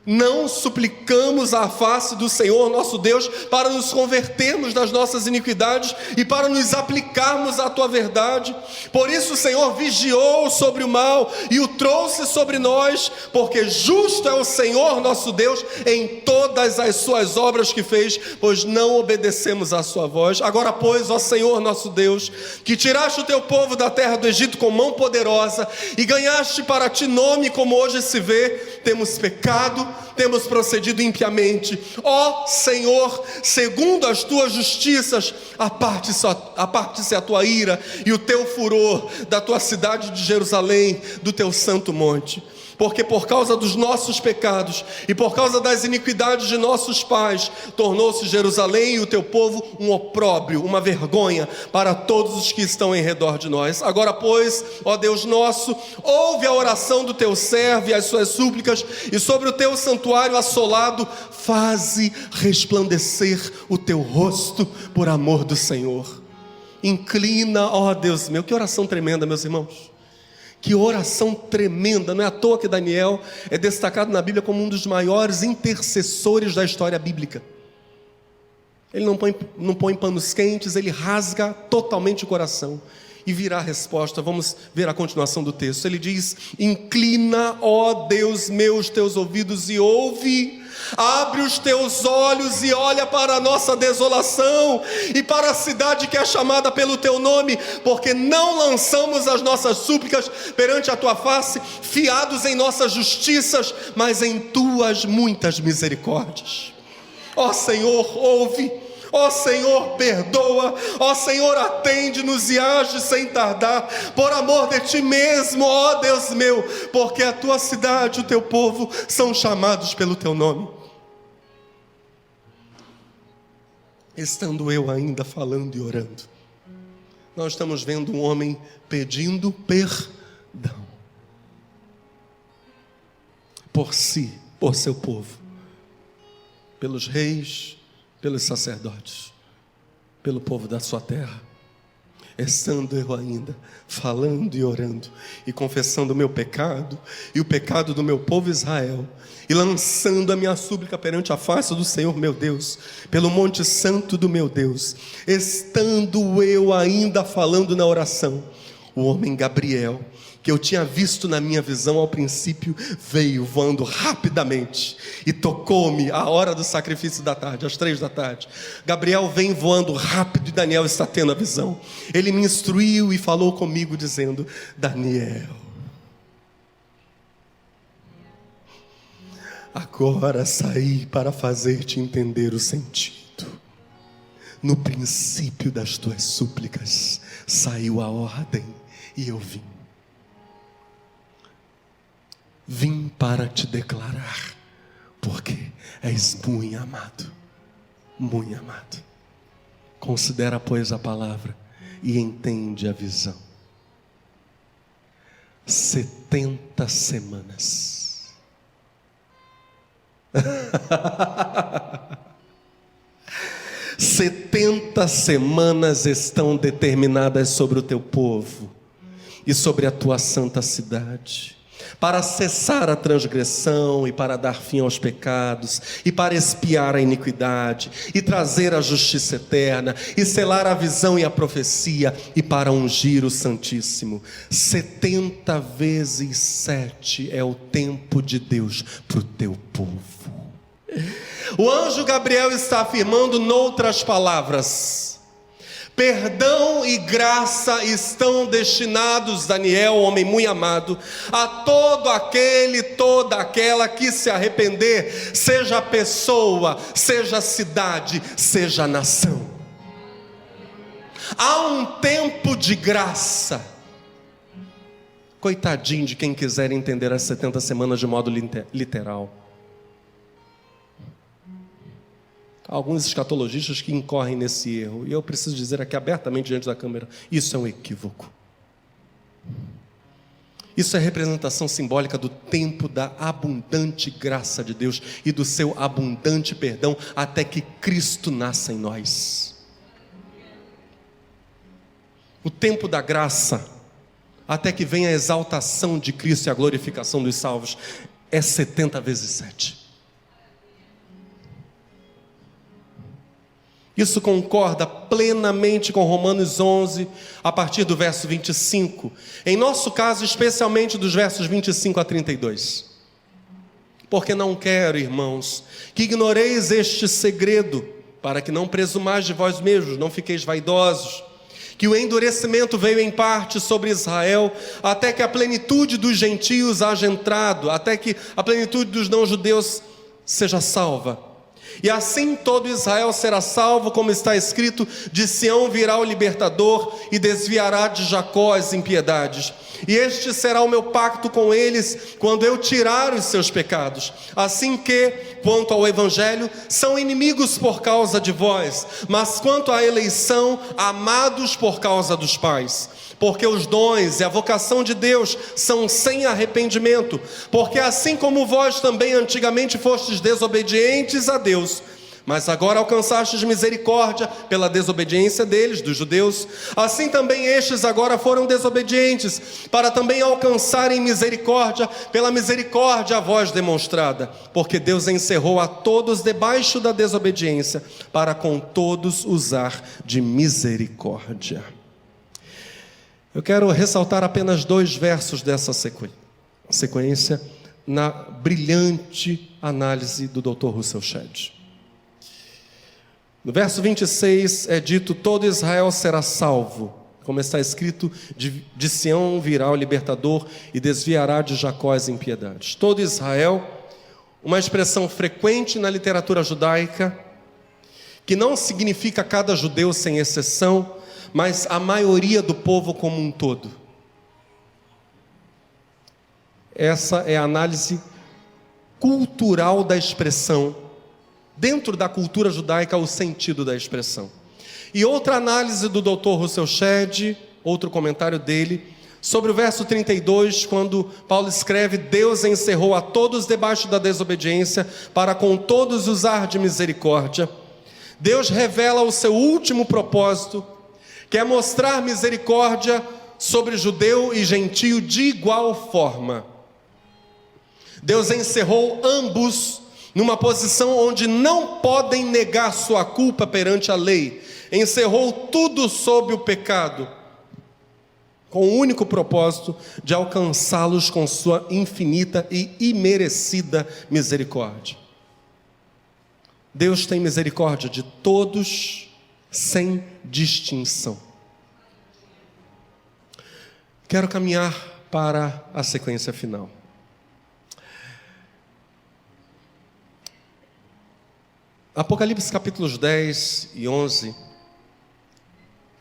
não suplicamos a face do Senhor nosso Deus para nos convertermos das nossas iniquidades e para nos aplicarmos à tua verdade. Por isso o Senhor vigiou sobre o mal e o trouxe sobre nós, porque justo é o Senhor nosso Deus em todas as suas obras que fez, pois não obedecemos à sua voz. Agora, pois, ó Senhor nosso Deus, que tiraste o teu povo da terra do Egito com mão poderosa e ganhaste para ti nome, como hoje se vê, temos pecado, temos procedido impiamente. Ó Senhor, segundo as tuas justiças, aparte-se a tua ira e o teu furor da tua cidade de Jerusalém, do teu santo monte. Porque por causa dos nossos pecados e por causa das iniquidades de nossos pais, tornou-se Jerusalém e o teu povo um opróbrio, uma vergonha para todos os que estão em redor de nós. Agora, pois, ó Deus nosso, ouve a oração do teu servo e as suas súplicas, e sobre o teu santuário assolado, faze resplandecer o teu rosto por amor do Senhor. Inclina, ó Deus meu. Que oração tremenda, meus irmãos. Que oração tremenda. Não é à toa que Daniel é destacado na Bíblia como um dos maiores intercessores da história bíblica. Ele não põe panos quentes, ele rasga totalmente o coração e virá a resposta. Vamos ver a continuação do texto. Ele diz: inclina, ó Deus meu, os teus ouvidos e ouve. Abre os teus olhos e olha para a nossa desolação e para a cidade que é chamada pelo teu nome, porque não lançamos as nossas súplicas perante a tua face, fiados em nossas justiças, mas em tuas muitas misericórdias. Ó Senhor, ouve. Ó Senhor, perdoa. Ó Senhor, atende-nos e age sem tardar, por amor de ti mesmo, ó Deus meu, porque a tua cidade e o teu povo são chamados pelo teu nome. Estando eu ainda falando e orando, nós estamos vendo um homem pedindo perdão por si, por seu povo, pelos reis, pelos sacerdotes, pelo povo da sua terra. estando eu ainda falando e orando, e confessando o meu pecado, e o pecado do meu povo Israel, e lançando a minha súplica perante a face do Senhor meu Deus, pelo monte santo do meu Deus, estando eu ainda falando na oração, o homem Gabriel, que eu tinha visto na minha visão ao princípio, veio voando rapidamente e tocou-me à hora do sacrifício da tarde, às 3 da tarde. Gabriel vem voando rápido e Daniel está tendo a visão. Ele me instruiu e falou comigo dizendo: Daniel, agora saí para fazer-te entender o sentido. No princípio das tuas súplicas saiu a ordem e eu vim. Vim para te declarar, porque és muito amado, muito amado. Considera, pois, a palavra e entende a visão. 70 semanas. 70 semanas estão determinadas sobre o teu povo e sobre a tua santa cidade, para cessar a transgressão e para dar fim aos pecados, e para expiar a iniquidade, e trazer a justiça eterna, e selar a visão e a profecia, e para ungir o Santíssimo. 70 vezes 7 é o tempo de Deus para o teu povo. O anjo Gabriel está afirmando, noutras palavras: perdão e graça estão destinados, Daniel, homem muito amado, a todo aquele, toda aquela que se arrepender, seja pessoa, seja cidade, seja nação. Há um tempo de graça. Coitadinho de quem quiser entender as 70 semanas de modo literal. Alguns escatologistas que incorrem nesse erro, e eu preciso dizer aqui abertamente diante da câmera: isso é um equívoco. Isso é representação simbólica do tempo da abundante graça de Deus e do seu abundante perdão até que Cristo nasça em nós. O tempo da graça até que venha a exaltação de Cristo e a glorificação dos salvos é 70 vezes 7. Isso concorda plenamente com Romanos 11, a partir do verso 25. Em nosso caso, especialmente dos versos 25 a 32. Porque não quero, irmãos, que ignoreis este segredo, para que não presumais de vós mesmos, não fiqueis vaidosos, que o endurecimento veio em parte sobre Israel, até que a plenitude dos gentios haja entrado, até que a plenitude dos não-judeus seja salva. E assim todo Israel será salvo, como está escrito: de Sião virá o libertador e desviará de Jacó as impiedades. E este será o meu pacto com eles, quando eu tirar os seus pecados. Assim que, quanto ao evangelho, são inimigos por causa de vós, mas quanto à eleição, amados por causa dos pais. Porque os dons e a vocação de Deus são sem arrependimento. Porque assim como vós também antigamente fostes desobedientes a Deus, mas agora alcançastes misericórdia pela desobediência deles, dos judeus, assim também estes agora foram desobedientes, para também alcançarem misericórdia pela misericórdia a vós demonstrada. Porque Deus encerrou a todos debaixo da desobediência, para com todos usar de misericórdia. Eu quero ressaltar apenas 2 versos dessa sequência na brilhante análise do Dr. Russell Shedd. No verso 26 é dito: todo Israel será salvo, como está escrito: de Sião virá o libertador e desviará de Jacó as impiedades. Todo Israel, uma expressão frequente na literatura judaica, que não significa cada judeu sem exceção, mas a maioria do povo como um todo. Essa é a análise cultural da expressão, dentro da cultura judaica, o sentido da expressão. E outra análise do Dr. Russell Shedd, outro comentário dele, sobre o verso 32, quando Paulo escreve: Deus encerrou a todos debaixo da desobediência, para com todos usar de misericórdia. Deus revela o seu último propósito, quer mostrar misericórdia sobre judeu e gentio de igual forma. Deus encerrou ambos numa posição onde não podem negar sua culpa perante a lei. Encerrou tudo sob o pecado, com o único propósito de alcançá-los com sua infinita e imerecida misericórdia. Deus tem misericórdia de todos, sem distinção. Quero caminhar para a sequência final. Apocalipse capítulos 10 e 11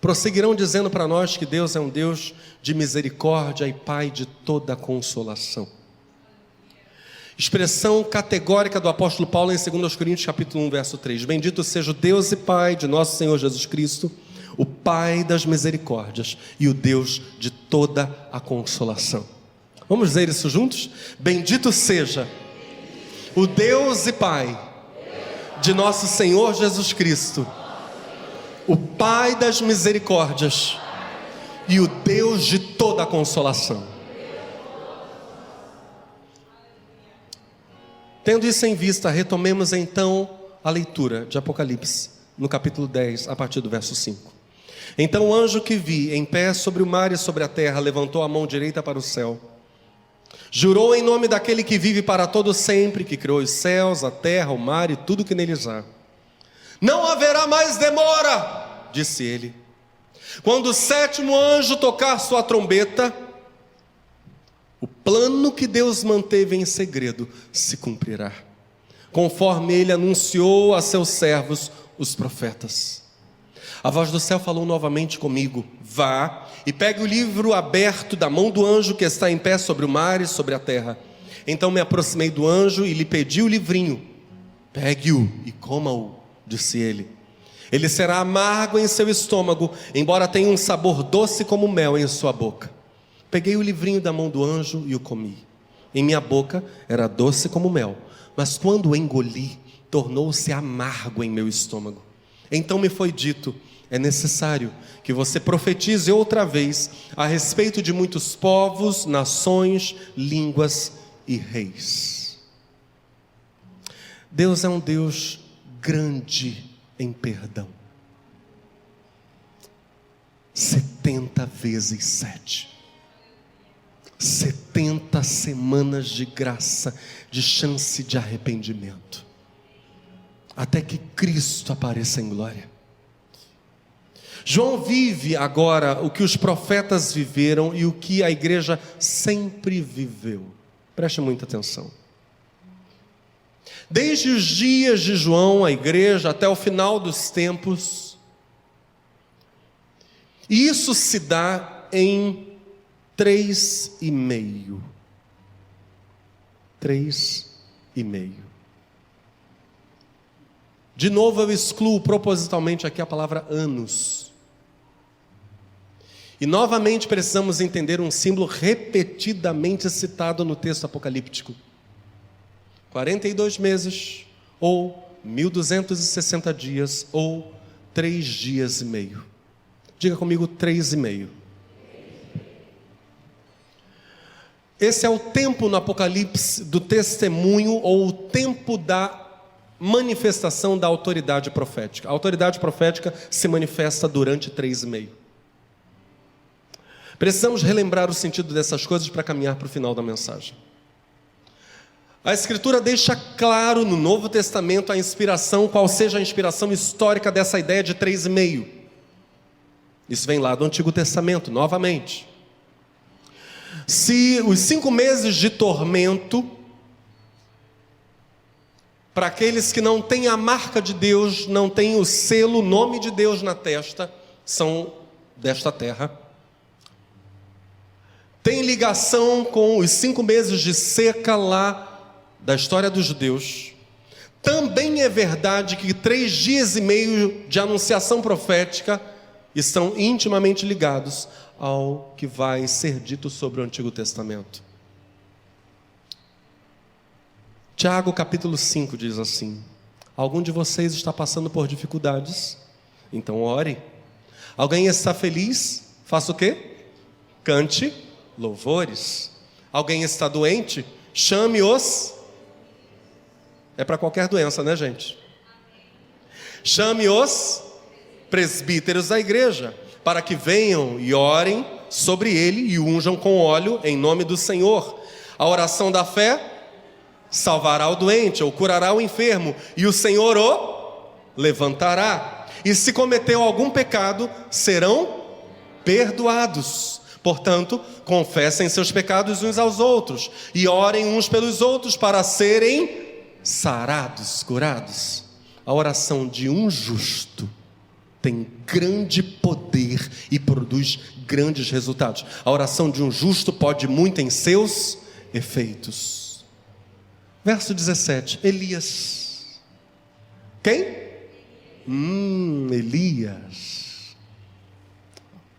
prosseguirão dizendo para nós que Deus é um Deus de misericórdia e Pai de toda consolação. Expressão categórica do apóstolo Paulo em 2 Coríntios capítulo 1, verso 3. Bendito seja o Deus e Pai de nosso Senhor Jesus Cristo, o Pai das misericórdias e o Deus de toda a consolação. Vamos dizer isso juntos? Bendito seja o Deus e Pai de nosso Senhor Jesus Cristo, o Pai das misericórdias e o Deus de toda a consolação. Tendo isso em vista, retomemos então a leitura de Apocalipse, no capítulo 10, a partir do verso 5. Então o anjo que vi, em pé sobre o mar e sobre a terra, levantou a mão direita para o céu. Jurou em nome daquele que vive para todo sempre, que criou os céus, a terra, o mar e tudo que neles há. Não haverá mais demora, disse ele. Quando o sétimo anjo tocar sua trombeta, o plano que Deus manteve em segredo se cumprirá, conforme ele anunciou a seus servos, os profetas. A voz do céu falou novamente comigo: vá e pegue o livro aberto da mão do anjo que está em pé sobre o mar e sobre a terra. Então me aproximei do anjo e lhe pedi o livrinho. Pegue-o e coma-o, disse ele. Ele será amargo em seu estômago, embora tenha um sabor doce como mel em sua boca. Peguei o livrinho da mão do anjo e o comi. Em minha boca era doce como mel, mas quando o engoli, tornou-se amargo em meu estômago. Então me foi dito: é necessário que você profetize outra vez a respeito de muitos povos, nações, línguas e reis. Deus é um Deus grande em perdão. 70 vezes 7. 70 semanas de graça, de chance de arrependimento, até que Cristo apareça em glória. João vive agora o que os profetas viveram e o que a igreja sempre viveu. Preste muita atenção. Desde os dias de João, a igreja, até o final dos tempos, e isso se dá em 3,5. 3,5. De novo eu excluo propositalmente aqui a palavra anos. E novamente precisamos entender um símbolo repetidamente citado no texto apocalíptico. 42 meses, ou 1260 dias, ou 3 dias e meio. Diga comigo, 3,5. Esse é o tempo no Apocalipse do testemunho, ou o tempo da manifestação da autoridade profética. A autoridade profética se manifesta durante 3,5. Precisamos relembrar o sentido dessas coisas para caminhar para o final da mensagem. A Escritura deixa claro no Novo Testamento a inspiração, qual seja a inspiração histórica dessa ideia de 3,5. Isso vem lá do Antigo Testamento, novamente. Se os 5 meses de tormento, para aqueles que não têm a marca de Deus, não têm o selo, o nome de Deus na testa, são desta terra, tem ligação com os 5 meses de seca lá da história dos judeus. Também é verdade que 3 dias e meio de anunciação profética estão intimamente ligados ao que vai ser dito sobre o Antigo Testamento. Tiago capítulo 5 diz assim: algum de vocês está passando por dificuldades? Então ore. Alguém está feliz? Faça o quê? Cante louvores. Alguém está doente? Chame-os. É para qualquer doença, né, gente? Chame os presbíteros da igreja, para que venham e orem sobre ele e o unjam com óleo em nome do Senhor. A oração da fé salvará o doente ou curará o enfermo, e o Senhor o levantará. E se cometeu algum pecado, serão perdoados. Portanto, confessem seus pecados uns aos outros e orem uns pelos outros para serem sarados, curados. A oração de um justo tem grande poder e produz grandes resultados. A oração de um justo pode muito em seus efeitos. Verso 17, Elias. Quem? Elias.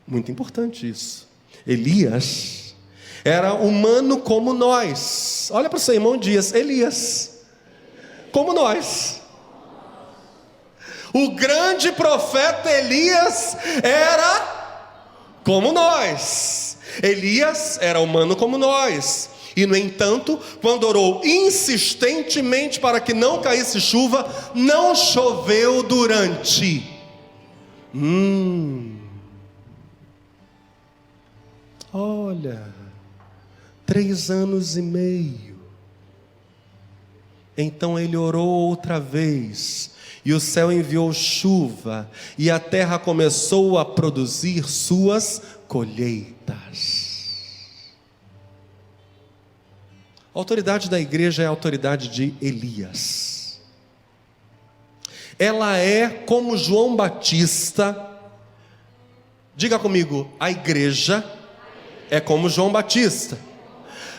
Muito importante isso. Elias era humano como nós. Olha para o seu irmão e diz: Elias, como nós. O grande profeta Elias era como nós. Elias era humano como nós. E, no entanto, quando orou insistentemente para que não caísse chuva, não choveu durante. Olha, 3 anos e meio. Então ele orou outra vez, e o céu enviou chuva, e a terra começou a produzir suas colheitas. A autoridade da igreja é a autoridade de Elias. Ela é como João Batista. Diga comigo, a igreja é como João Batista.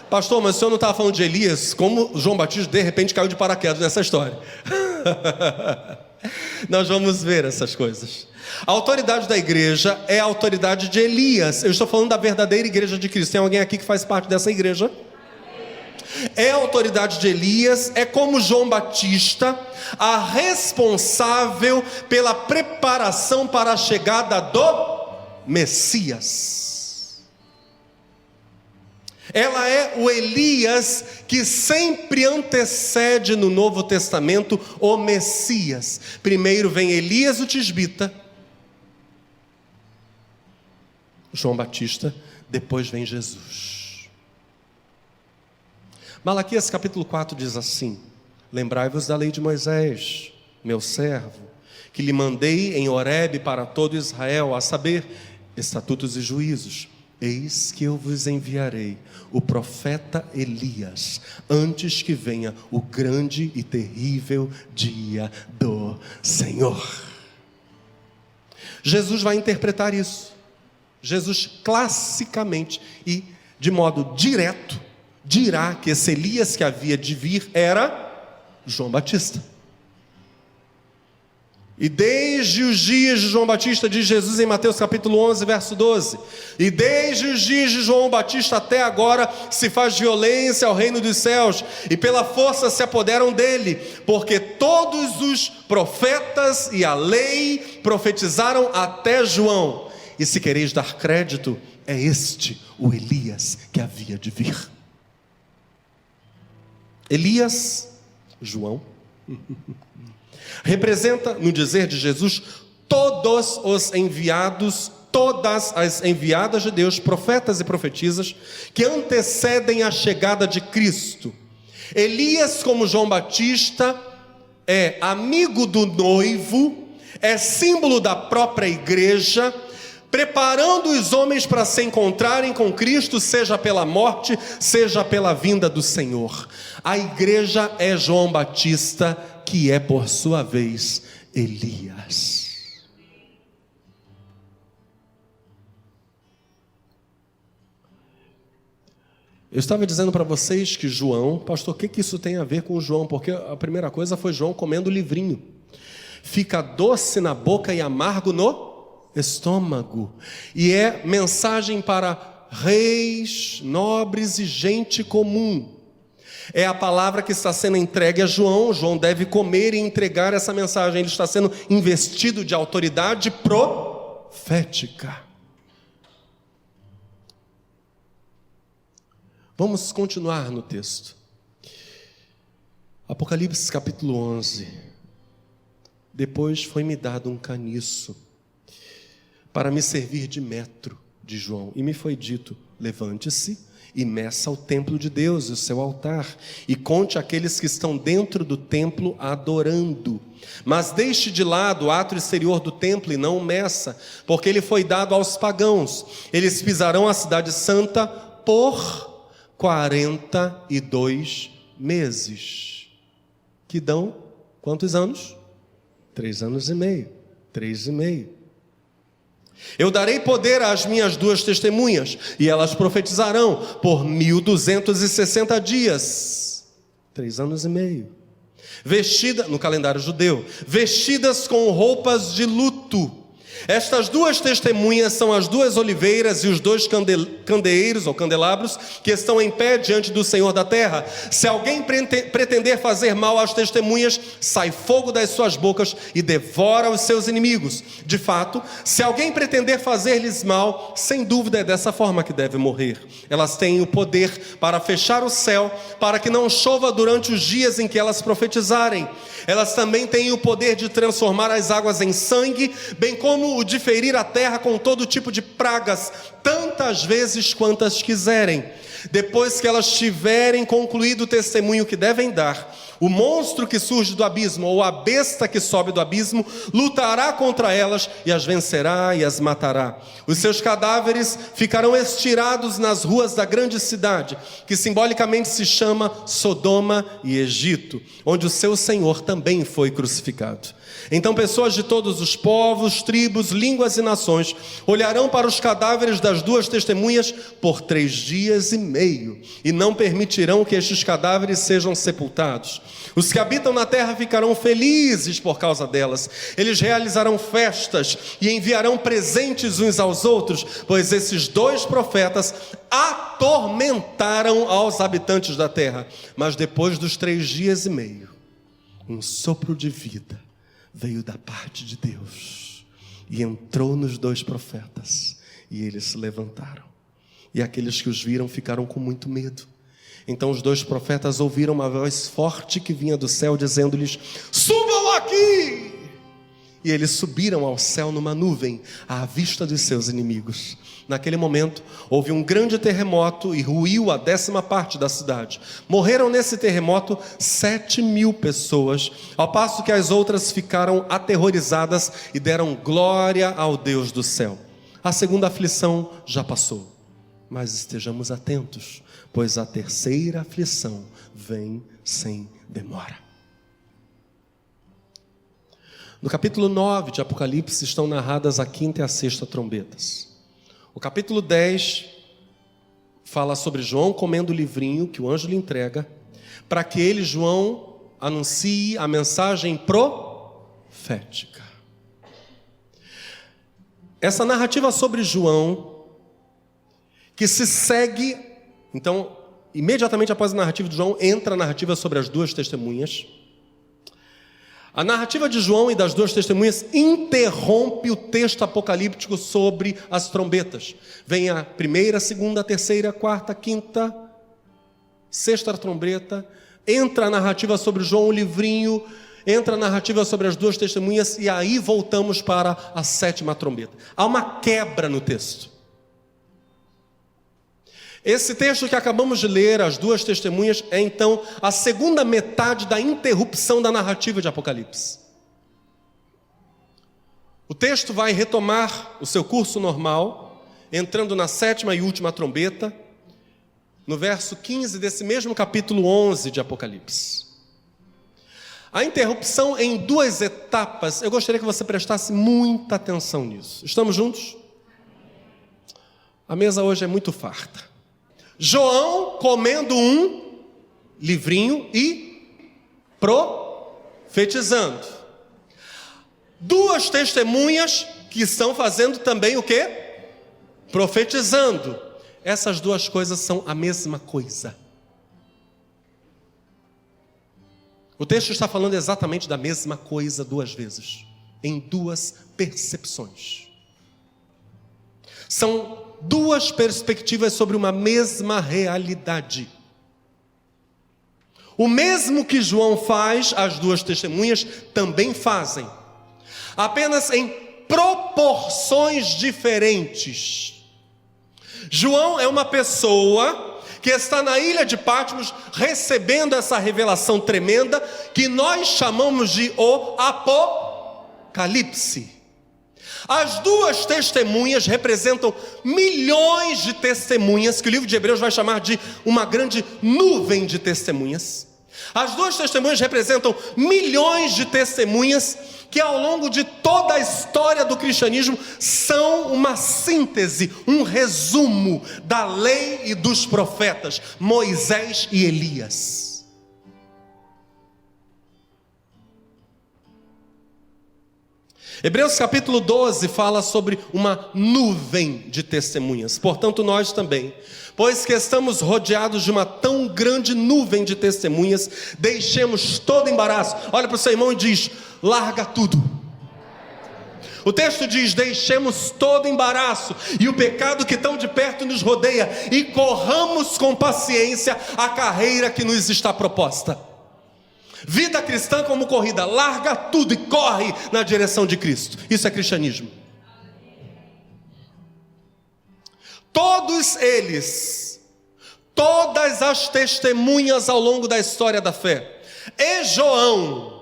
Pastor, mas o senhor não estava falando de Elias? Como João Batista de repente caiu de paraquedas nessa história? Nós vamos ver essas coisas. A autoridade da igreja é a autoridade de Elias. Eu estou falando da verdadeira igreja de Cristo. Tem alguém aqui que faz parte dessa igreja? É a autoridade de Elias, é como João Batista, a responsável pela preparação para a chegada do Messias. Ela é o Elias que sempre antecede no Novo Testamento o Messias. Primeiro vem Elias o Tisbita, João Batista, depois vem Jesus. Malaquias capítulo 4 diz assim: lembrai-vos da lei de Moisés, meu servo, que lhe mandei em Horebe para todo Israel, a saber, estatutos e juízos. Eis que eu vos enviarei o profeta Elias, antes que venha o grande e terrível dia do Senhor. Jesus vai interpretar isso. Jesus classicamente e de modo direto dirá que esse Elias que havia de vir era João Batista. E desde os dias de João Batista, diz Jesus em Mateus capítulo 11, verso 12, e desde os dias de João Batista até agora se faz violência ao reino dos céus, e pela força se apoderam dele, porque todos os profetas e a lei profetizaram até João. E se quereis dar crédito, é este o Elias que havia de vir. Elias, João, representa, no dizer de Jesus, todos os enviados, todas as enviadas de Deus, profetas e profetisas, que antecedem a chegada de Cristo. Elias, como João Batista, é amigo do noivo, é símbolo da própria igreja, preparando os homens para se encontrarem com Cristo, seja pela morte, seja pela vinda do Senhor. A igreja é João Batista, que é por sua vez Elias. Eu estava dizendo para vocês que João, pastor, o que isso tem a ver com João? Porque a primeira coisa foi João comendo o livrinho. Fica doce na boca e amargo no estômago. E é mensagem para reis, nobres e gente comum. É a palavra que está sendo entregue a João. João deve comer e entregar essa mensagem. Ele está sendo investido de autoridade profética. profética. Vamos continuar no texto. Apocalipse capítulo 11. Depois foi-me dado um caniço para me servir de metro de João. E me foi dito: levante-se e meça o templo de Deus, o seu altar, e conte aqueles que estão dentro do templo adorando. Mas deixe de lado o átrio exterior do templo e não o meça, porque ele foi dado aos pagãos. Eles pisarão a cidade santa por 42 meses. Que dão quantos anos? 3 anos e meio. 3,5. Eu darei poder às minhas 2 testemunhas, e elas profetizarão por 1260 dias. 3 anos e meio. Vestidas, no calendário judeu, vestidas com roupas de luto. Estas 2 testemunhas são as 2 oliveiras e os 2 candeeiros ou candelabros que estão em pé diante do Senhor da terra. Se alguém pretender fazer mal às testemunhas, sai fogo das suas bocas e devora os seus inimigos. De fato, se alguém pretender fazer-lhes mal, sem dúvida é dessa forma que deve morrer. Elas têm o poder para fechar o céu, para que não chova durante os dias em que elas profetizarem. Elas também têm o poder de transformar as águas em sangue, bem como o de ferir a terra com todo tipo de pragas, tantas vezes quantas quiserem. Depois que elas tiverem concluído o testemunho que devem dar, o monstro que surge do abismo, ou a besta que sobe do abismo, lutará contra elas e as vencerá e as matará. Os seus cadáveres ficarão estirados nas ruas da grande cidade, que simbolicamente se chama Sodoma e Egito, onde o seu Senhor também foi crucificado. Então pessoas de todos os povos, tribos, línguas e nações olharão para os cadáveres das 2 testemunhas por 3 dias e meio, e não permitirão que estes cadáveres sejam sepultados. Os que habitam na terra ficarão felizes por causa delas. Eles realizarão festas e enviarão presentes uns aos outros, pois esses 2 profetas atormentaram aos habitantes da terra. Mas depois dos 3 dias e meio, um sopro de vida veio da parte de Deus e entrou nos 2 profetas, e eles se levantaram, e aqueles que os viram ficaram com muito medo. Então os 2 profetas ouviram uma voz forte que vinha do céu, dizendo-lhes: subam aqui! E eles subiram ao céu numa nuvem, à vista dos seus inimigos. Naquele momento, houve um grande terremoto e ruiu a 10ª parte da cidade. Morreram nesse terremoto 7.000 pessoas, ao passo que as outras ficaram aterrorizadas e deram glória ao Deus do céu. A segunda aflição já passou, mas estejamos atentos, pois a terceira aflição vem sem demora. No capítulo 9 de Apocalipse estão narradas a 5ª e a 6ª trombetas. O capítulo 10 fala sobre João comendo o livrinho que o anjo lhe entrega, para que ele, João, anuncie a mensagem profética. Essa narrativa sobre João, que se segue, então, imediatamente após a narrativa de João, entra a narrativa sobre as 2 testemunhas. A narrativa de João e das 2 testemunhas interrompe o texto apocalíptico sobre as trombetas. Vem a 1ª, 2ª, 3ª, 4ª, 5ª, 6ª trombeta, entra a narrativa sobre João, o livrinho, entra a narrativa sobre as 2 testemunhas, e aí voltamos para a 7ª trombeta. Há uma quebra no texto. Esse texto que acabamos de ler, as 2 testemunhas, é então a segunda metade da interrupção da narrativa de Apocalipse. O texto vai retomar o seu curso normal, entrando na 7ª e última trombeta, no verso 15 desse mesmo capítulo 11 de Apocalipse. A interrupção em 2 etapas, eu gostaria que você prestasse muita atenção nisso. Estamos juntos? A mesa hoje é muito farta. João comendo um livrinho e profetizando. 2 testemunhas que estão fazendo também o quê? Profetizando. Essas 2 coisas são a mesma coisa. O texto está falando exatamente da mesma coisa 2 vezes, em 2 percepções. São duas perspectivas sobre uma mesma realidade. O mesmo que João faz, as duas testemunhas também fazem, apenas em proporções diferentes. João é uma pessoa que está na ilha de Patmos recebendo essa revelação tremenda que nós chamamos de o Apocalipse. As duas testemunhas representam milhões de testemunhas, que o livro de Hebreus vai chamar de uma grande nuvem de testemunhas. As duas testemunhas representam milhões de testemunhas que ao longo de toda a história do cristianismo são uma síntese, um resumo da lei e dos profetas, Moisés e Elias. Hebreus capítulo 12 fala sobre uma nuvem de testemunhas, portanto nós também, pois que estamos rodeados de uma tão grande nuvem de testemunhas, deixemos todo embaraço. Olha para o seu irmão e diz: larga tudo. O texto diz: deixemos todo embaraço e o pecado que tão de perto nos rodeia e corramos com paciência a carreira que nos está proposta. Vida cristã como corrida, larga tudo e corre na direção de Cristo. Isso é cristianismo. Todos eles, todas as testemunhas ao longo da história da fé, e João,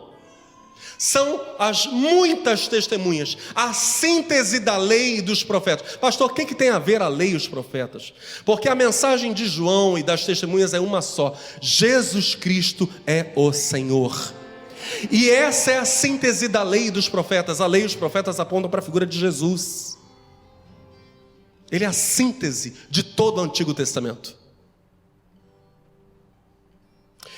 são as muitas testemunhas, a síntese da lei e dos profetas. Pastor, o que tem a ver a lei e os profetas? Porque a mensagem de João e das testemunhas é uma só: Jesus Cristo é o Senhor. E essa é a síntese da lei e dos profetas. A lei e os profetas apontam para a figura de Jesus. Ele é a síntese de todo o Antigo Testamento.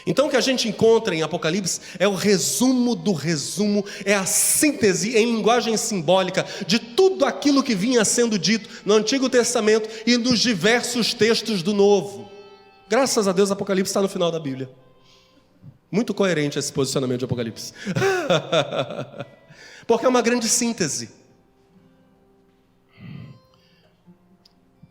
Então o que a gente encontra em Apocalipse é o resumo do resumo, é a síntese em linguagem simbólica de tudo aquilo que vinha sendo dito no Antigo Testamento e nos diversos textos do Novo. Graças a Deus, Apocalipse está no final da Bíblia. Muito coerente esse posicionamento de Apocalipse. Porque é uma grande síntese.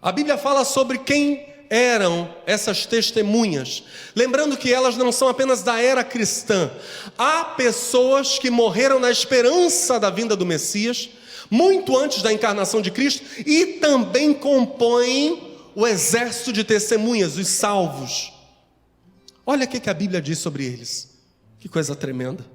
A Bíblia fala sobre quem eram essas testemunhas, lembrando que elas não são apenas da era cristã. Há pessoas que morreram na esperança da vinda do Messias, muito antes da encarnação de Cristo, e também compõem o exército de testemunhas, os salvos. Olha o que a Bíblia diz sobre eles. Que coisa tremenda.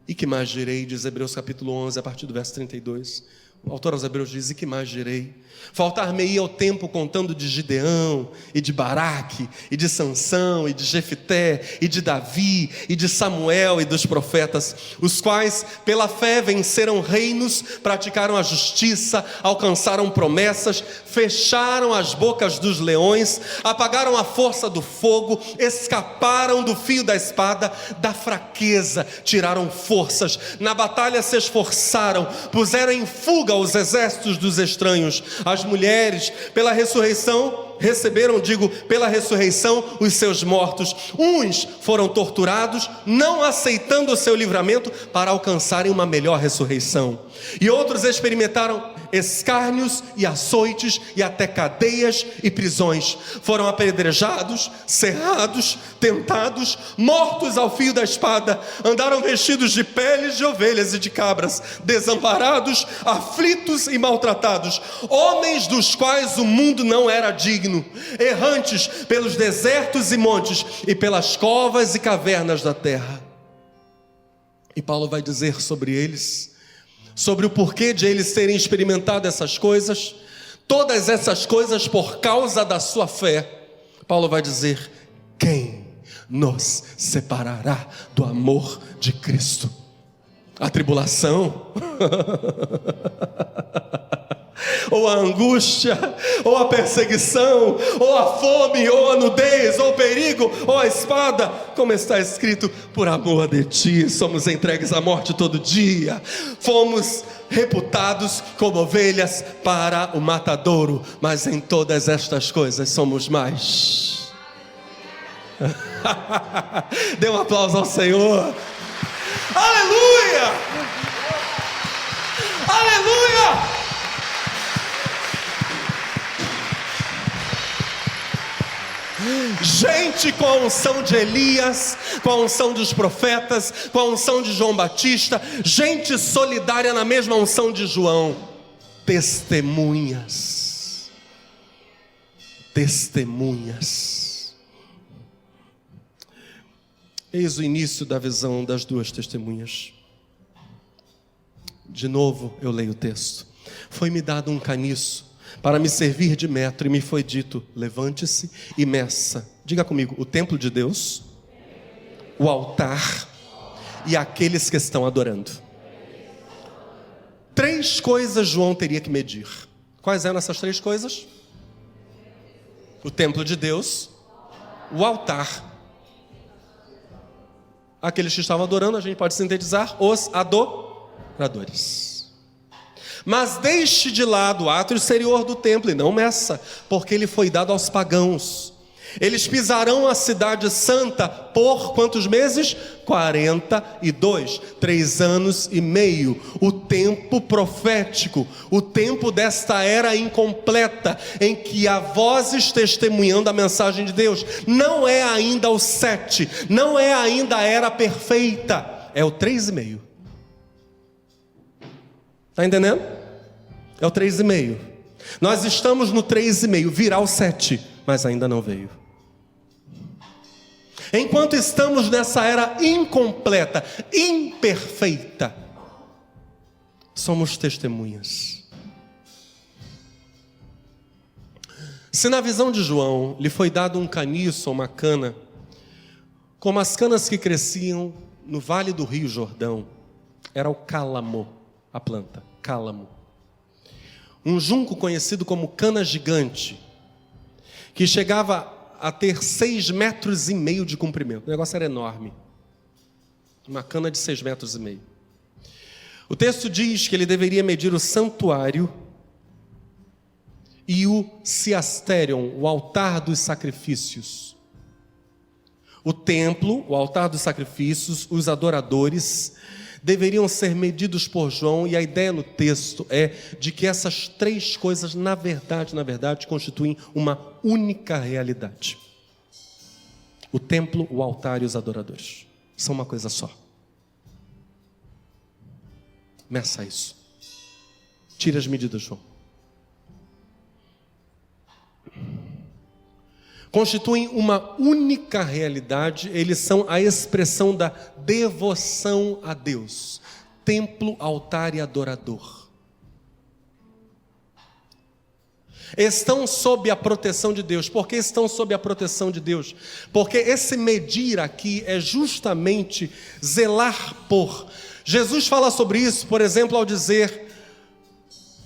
E que mais direi, diz Hebreus capítulo 11, a partir do verso 32. O autor aos Hebreus diz: e que mais direi? Faltar-me-ia o tempo contando de Gideão, e de Baraque, e de Sansão, e de Jefté, e de Davi, e de Samuel, e dos profetas, os quais pela fé venceram reinos, praticaram a justiça, alcançaram promessas, fecharam as bocas dos leões, apagaram a força do fogo, escaparam do fio da espada, da fraqueza tiraram forças, na batalha se esforçaram, puseram em fuga os exércitos dos estranhos. As mulheres, pela ressurreição, receberam, pela ressurreição, os seus mortos. Uns foram torturados, não aceitando o seu livramento para alcançarem uma melhor ressurreição. E outros experimentaram escárnios e açoites e até cadeias e prisões. Foram apedrejados, cerrados, tentados, mortos ao fio da espada. Andaram vestidos de peles de ovelhas e de cabras, desamparados, aflitos e maltratados, homens dos quais o mundo não era digno, errantes pelos desertos e montes e pelas covas e cavernas da terra. E Paulo vai dizer sobre eles, sobre o porquê de eles terem experimentado essas coisas, todas essas coisas por causa da sua fé. Paulo vai dizer: quem nos separará do amor de Cristo? A tribulação? Ou a angústia, ou a perseguição, ou a fome, ou a nudez, ou o perigo, ou a espada, como está escrito: por amor de ti somos entregues à morte todo dia, fomos reputados como ovelhas para o matadouro, mas em todas estas coisas somos mais. Dê um aplauso ao Senhor. Aleluia! Aleluia! Gente com a unção de Elias, com a unção dos profetas, com a unção de João Batista, gente solidária na mesma unção de João. Testemunhas. Testemunhas. Eis o início da visão das duas testemunhas. De novo eu leio o texto. Foi-me dado um caniço para me servir de metro, e me foi dito: levante-se e meça. Diga comigo: o templo de Deus, o altar e aqueles que estão adorando. 3 coisas João teria que medir. Quais eram essas 3 coisas? O templo de Deus, o altar, aqueles que estavam adorando, a gente pode sintetizar, os adoradores. Mas deixe de lado o átrio exterior do templo e não meça, porque ele foi dado aos pagãos. Eles pisarão a cidade santa por quantos meses? 42, 3 anos e meio. O tempo profético, o tempo desta era incompleta, em que há vozes testemunhando a mensagem de Deus. Não é ainda o 7, não é ainda a era perfeita, é o 3,5. Está entendendo? É o 3,5. Nós estamos no 3,5, virá o 7, mas ainda não veio. Enquanto estamos nessa era incompleta, imperfeita, somos testemunhas. Se na visão de João lhe foi dado um caniço ou uma cana, como as canas que cresciam no vale do rio Jordão, era o cálamo, a planta, cálamo. Um junco conhecido como cana gigante, que chegava a ter 6,5 metros de comprimento. O negócio era enorme. Uma cana de 6,5 metros. O texto diz que ele deveria medir o santuário e o ciasterion, o altar dos sacrifícios. O templo, o altar dos sacrifícios, os adoradores deveriam ser medidos por João, e a ideia no texto é de que essas 3 coisas, na verdade, constituem uma única realidade. O templo, o altar e os adoradores são uma coisa só. Meça isso. Tira as medidas, João. Constituem uma única realidade, eles são a expressão da devoção a Deus. Templo, altar e adorador. Estão sob a proteção de Deus. Por que estão sob a proteção de Deus? Porque esse medir aqui é justamente zelar por. Jesus fala sobre isso, por exemplo, ao dizer: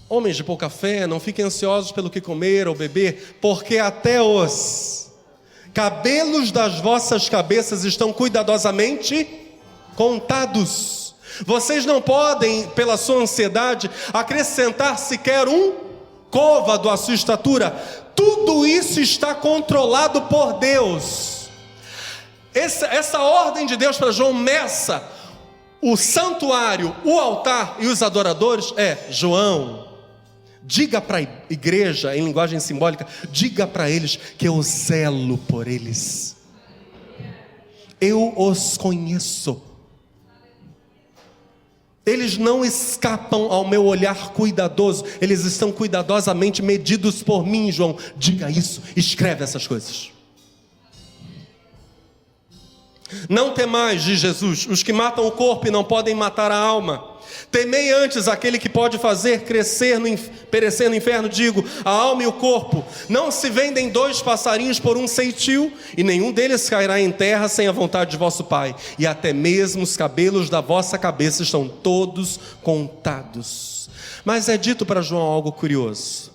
homens de pouca fé, não fiquem ansiosos pelo que comer ou beber, porque até os cabelos das vossas cabeças estão cuidadosamente contados. Vocês não podem, pela sua ansiedade, acrescentar sequer um côvado à sua estatura. Tudo isso está controlado por Deus. Essa ordem de Deus para João: meça o santuário, o altar e os adoradores, João, diga para a igreja, em linguagem simbólica, diga para eles que eu zelo por eles. Eu os conheço. Eles não escapam ao meu olhar cuidadoso. Eles estão cuidadosamente medidos por mim, João. Diga isso, escreve essas coisas. Não temais, diz Jesus, os que matam o corpo e não podem matar a alma. Temei antes aquele que pode fazer perecer no inferno, digo, a alma e o corpo. Não se vendem 2 passarinhos por um ceitil, e nenhum deles cairá em terra sem a vontade de vosso Pai. E até mesmo os cabelos da vossa cabeça estão todos contados. Mas é dito para João algo curioso: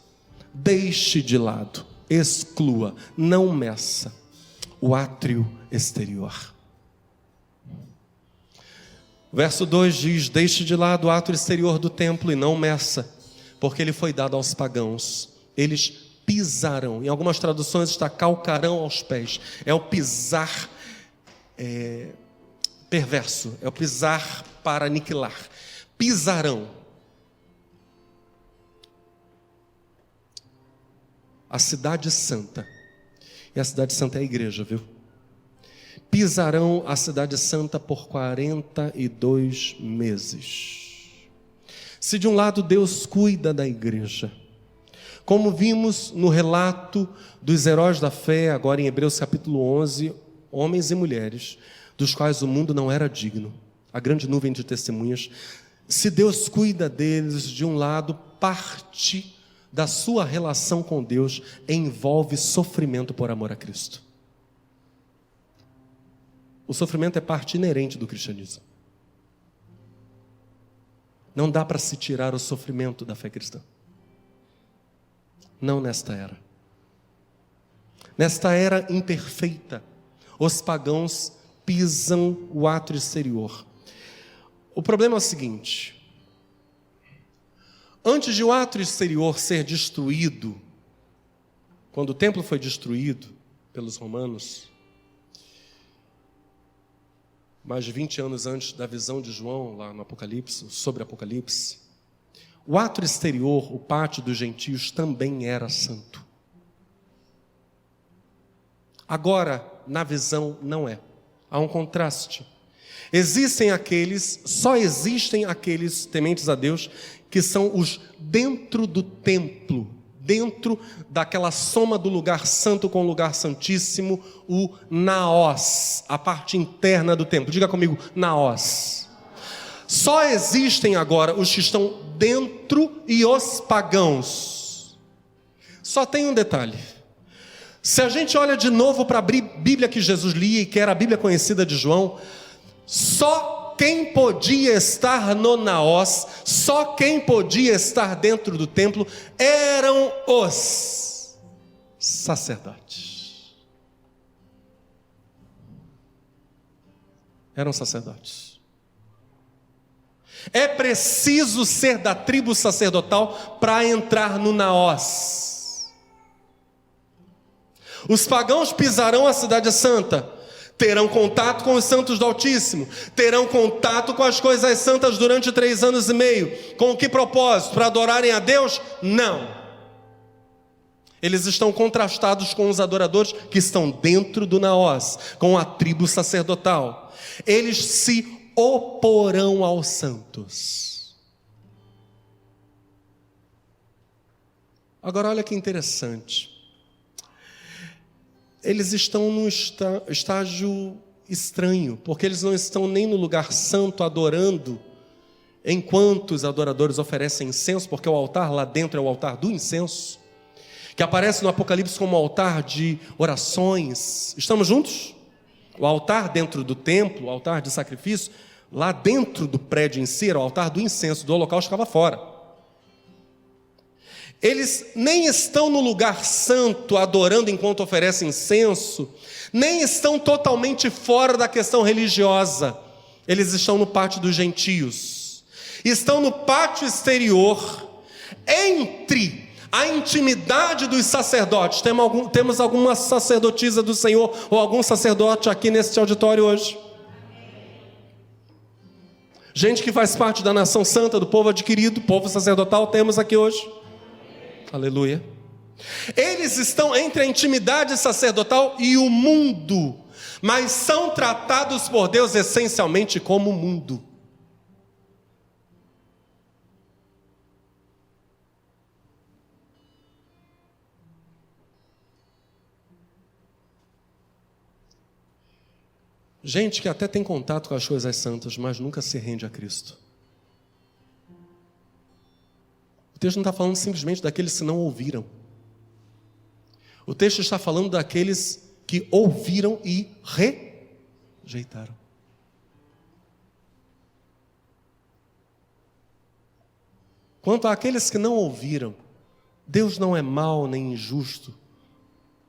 deixe de lado, exclua, não meça o átrio exterior. Verso 2 diz: deixe de lado o átrio exterior do templo e não meça, porque ele foi dado aos pagãos. Eles pisarão. Em algumas traduções está calcarão aos pés. É o pisar perverso, é o pisar para aniquilar. Pisarão a cidade santa E a cidade santa é a igreja, viu? Pisarão a cidade santa por 42 meses. Se de um lado Deus cuida da igreja, como vimos no relato dos heróis da fé, agora em Hebreus capítulo 11, homens e mulheres, dos quais o mundo não era digno, a grande nuvem de testemunhas, se Deus cuida deles, de um lado, parte da sua relação com Deus envolve sofrimento por amor a Cristo. O sofrimento é parte inerente do cristianismo. Não dá para se tirar o sofrimento da fé cristã. Não nesta era. Nesta era imperfeita, os pagãos pisam o átrio exterior. O problema é o seguinte: antes de o átrio exterior ser destruído, quando o templo foi destruído pelos romanos, mais de 20 anos antes da visão de João, lá no Apocalipse, sobre Apocalipse, o átrio exterior, o pátio dos gentios, também era santo. Agora, na visão, não é. Há um contraste. Só existem aqueles tementes a Deus, que são os dentro do templo, dentro daquela soma do lugar santo com o lugar santíssimo, o naos, a parte interna do templo. Diga comigo, naos. Só existem agora os que estão dentro e os pagãos. Só tem um detalhe. Se a gente olha de novo para a Bíblia que Jesus lia, e que era a Bíblia conhecida de João, só quem podia estar no naos, só quem podia estar dentro do templo, eram os sacerdotes. Eram sacerdotes. É preciso ser da tribo sacerdotal para entrar no naos. Os pagãos pisarão a cidade santa, terão contato com os santos do Altíssimo, terão contato com as coisas santas durante 3 anos e meio. Com que propósito? Para adorarem a Deus? Não. Eles estão contrastados com os adoradores que estão dentro do naos, com a tribo sacerdotal. Eles se oporão aos santos. Agora olha que interessante. Eles estão num estágio estranho, porque eles não estão nem no lugar santo adorando, enquanto os adoradores oferecem incenso, porque o altar lá dentro é o altar do incenso, que aparece no Apocalipse como altar de orações. Estamos juntos? O altar dentro do templo, o altar de sacrifício, lá dentro do prédio em si, era o altar do incenso, do holocausto ficava fora. Eles nem estão no lugar santo adorando enquanto oferecem incenso, nem estão totalmente fora da questão religiosa. Eles estão no pátio dos gentios. Estão no pátio exterior, entre a intimidade dos sacerdotes. Temos alguma sacerdotisa do Senhor ou algum sacerdote aqui nesse auditório hoje? Gente que faz parte da nação santa, do povo adquirido, povo sacerdotal, temos aqui hoje. Aleluia. Eles estão entre a intimidade sacerdotal e o mundo, mas são tratados por Deus essencialmente como mundo. Gente que até tem contato com as coisas santas, mas nunca se rende a Cristo. O texto não está falando simplesmente daqueles que não ouviram. O texto está falando daqueles que ouviram e rejeitaram. Quanto àqueles que não ouviram, Deus não é mau nem injusto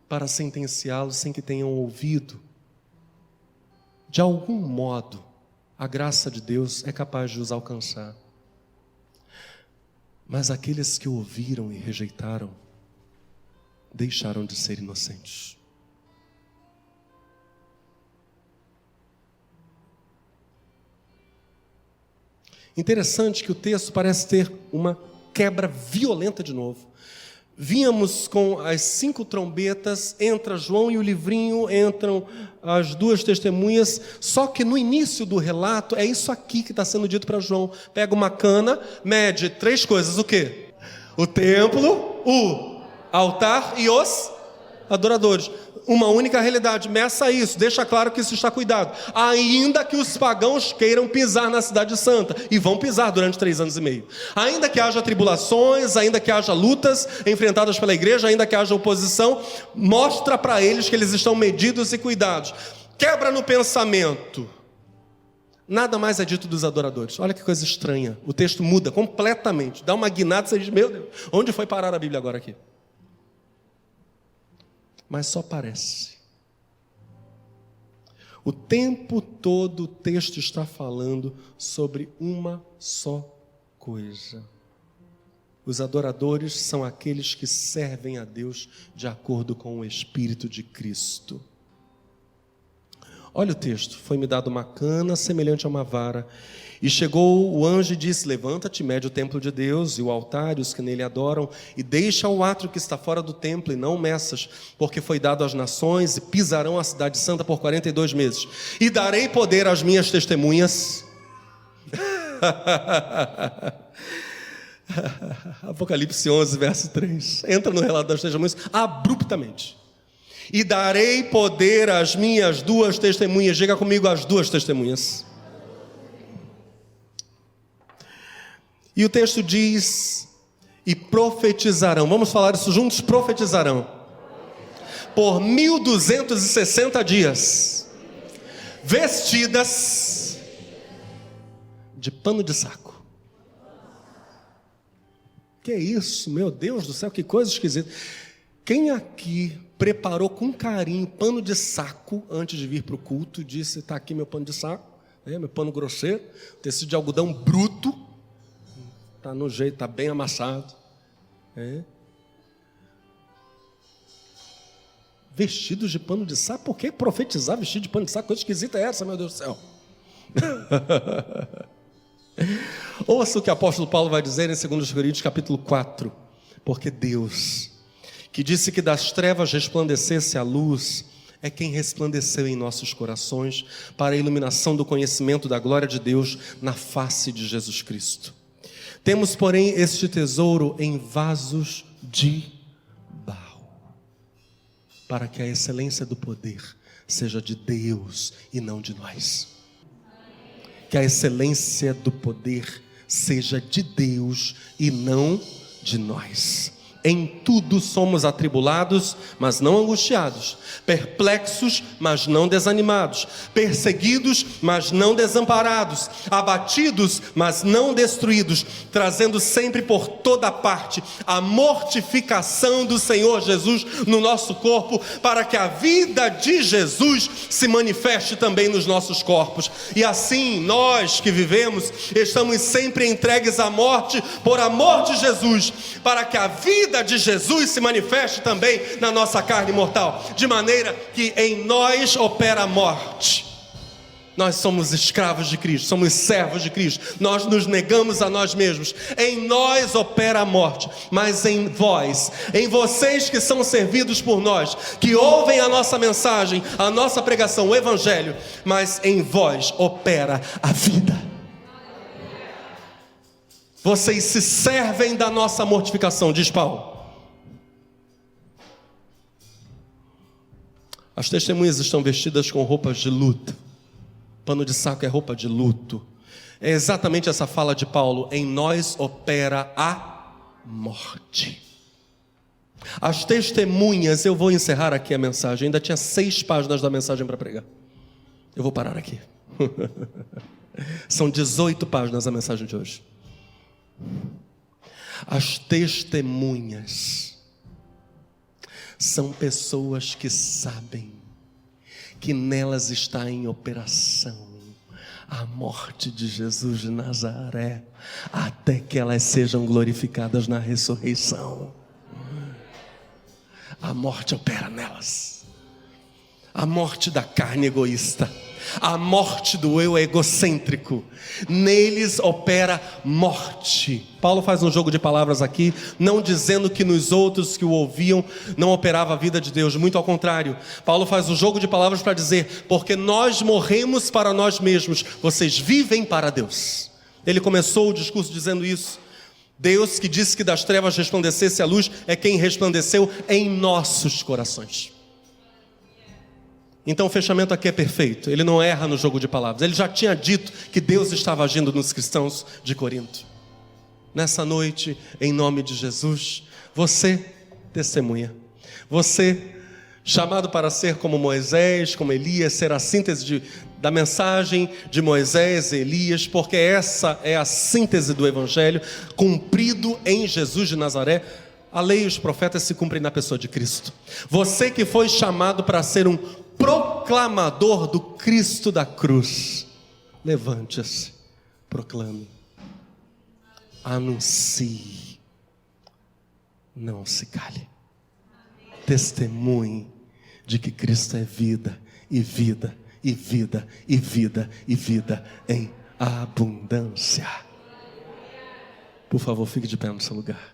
para sentenciá-los sem que tenham ouvido. De algum modo, a graça de Deus é capaz de os alcançar. Mas aqueles que ouviram e rejeitaram, deixaram de ser inocentes. Interessante que o texto parece ter uma quebra violenta de novo. vínhamos com as 5 trombetas, entra João e o livrinho, entram as 2 testemunhas, só que no início do relato, é isso aqui que está sendo dito para João. Pega uma cana, mede 3 coisas, o quê? O templo, o altar e os adoradores. Uma única realidade, meça isso, deixa claro que isso está cuidado. Ainda que os pagãos queiram pisar na cidade santa, e vão pisar durante 3 anos e meio. Ainda que haja tribulações, ainda que haja lutas enfrentadas pela igreja, ainda que haja oposição, mostra para eles que eles estão medidos e cuidados. Quebra no pensamento. Nada mais é dito dos adoradores. Olha que coisa estranha, o texto muda completamente, dá uma guinada e você diz, meu Deus, onde foi parar a Bíblia agora aqui? Mas só parece. O tempo todo o texto está falando sobre uma só coisa. Os adoradores são aqueles que servem a Deus de acordo com o Espírito de Cristo. Olha o texto. Foi-me dado uma cana semelhante a uma vara. E chegou o anjo e disse, levanta-te, mede o templo de Deus e o altar e os que nele adoram, e deixa o átrio que está fora do templo e não meças, porque foi dado às nações e pisarão a cidade santa por 42 meses. E darei poder às minhas testemunhas. Apocalipse 11, verso 3. Entra no relato das testemunhas abruptamente. E darei poder às minhas 2 testemunhas. Diga comigo, as 2 testemunhas. E o texto diz, e profetizarão. Vamos falar isso juntos? Profetizarão. Por 1260 dias. Vestidas de pano de saco. Que é isso? Meu Deus do céu, que coisa esquisita. Quem aqui preparou com carinho pano de saco antes de vir para o culto e disse, está aqui meu pano de saco, meu pano grosseiro, tecido de algodão bruto, está no jeito, está bem amassado. Vestidos de pano de saco? Por que profetizar vestido de pano de saco? Coisa esquisita é essa, meu Deus do céu? Ouça o que o apóstolo Paulo vai dizer em 2 Coríntios capítulo 4. Porque Deus, que disse que das trevas resplandecesse a luz, é quem resplandeceu em nossos corações para a iluminação do conhecimento da glória de Deus na face de Jesus Cristo. Temos, porém, este tesouro em vasos de barro, para que a excelência do poder seja de Deus e não de nós. Que a excelência do poder seja de Deus e não de nós. Em tudo somos atribulados, mas não angustiados, perplexos, mas não desanimados, perseguidos, mas não desamparados, abatidos, mas não destruídos, trazendo sempre por toda parte a mortificação do Senhor Jesus no nosso corpo, para que a vida de Jesus se manifeste também nos nossos corpos. E assim, nós que vivemos, estamos sempre entregues à morte por amor de Jesus, para que a vida de Jesus se manifeste também na nossa carne mortal, de maneira que em nós opera a morte. Nós somos escravos de Cristo, somos servos de Cristo, nós nos negamos a nós mesmos, em nós opera a morte, mas em vós, em vocês que são servidos por nós, que ouvem a nossa mensagem, a nossa pregação, o Evangelho, mas em vós opera a vida. Vocês se servem da nossa mortificação, diz Paulo. As testemunhas estão vestidas com roupas de luto. Pano de saco é roupa de luto. É exatamente essa fala de Paulo. Em nós opera a morte. As testemunhas, eu vou encerrar aqui a mensagem. Ainda tinha 6 páginas da mensagem para pregar. Eu vou parar aqui. São 18 páginas a mensagem de hoje. As testemunhas são pessoas que sabem que nelas está em operação a morte de Jesus de Nazaré, até que elas sejam glorificadas na ressurreição. A morte opera nelas. A morte da carne egoísta, A morte do eu é egocêntrico. Neles opera morte. Paulo faz um jogo de palavras aqui, não dizendo que nos outros que o ouviam não operava a vida de Deus. Muito ao contrário. Paulo faz um jogo de palavras para dizer: porque nós morremos para nós mesmos, vocês vivem para Deus. Ele começou o discurso dizendo isso. Deus, que disse que das trevas resplandecesse a luz, é quem resplandeceu em nossos corações. Então o fechamento aqui é perfeito. Ele não erra no jogo de palavras. Ele já tinha dito que Deus estava agindo nos cristãos de Corinto. Nessa noite, em nome de Jesus, você testemunha. Você, chamado para ser como Moisés, como Elias, ser a síntese da mensagem de Moisés e Elias, porque essa é a síntese do Evangelho, cumprido em Jesus de Nazaré. A lei e os profetas se cumprem na pessoa de Cristo. Você que foi chamado para ser um proclamador do Cristo da cruz, levante-se, proclame, anuncie, não se cale, testemunhe de que Cristo é vida, e vida, e vida, e vida, e vida em abundância. Por favor, fique de pé no seu lugar.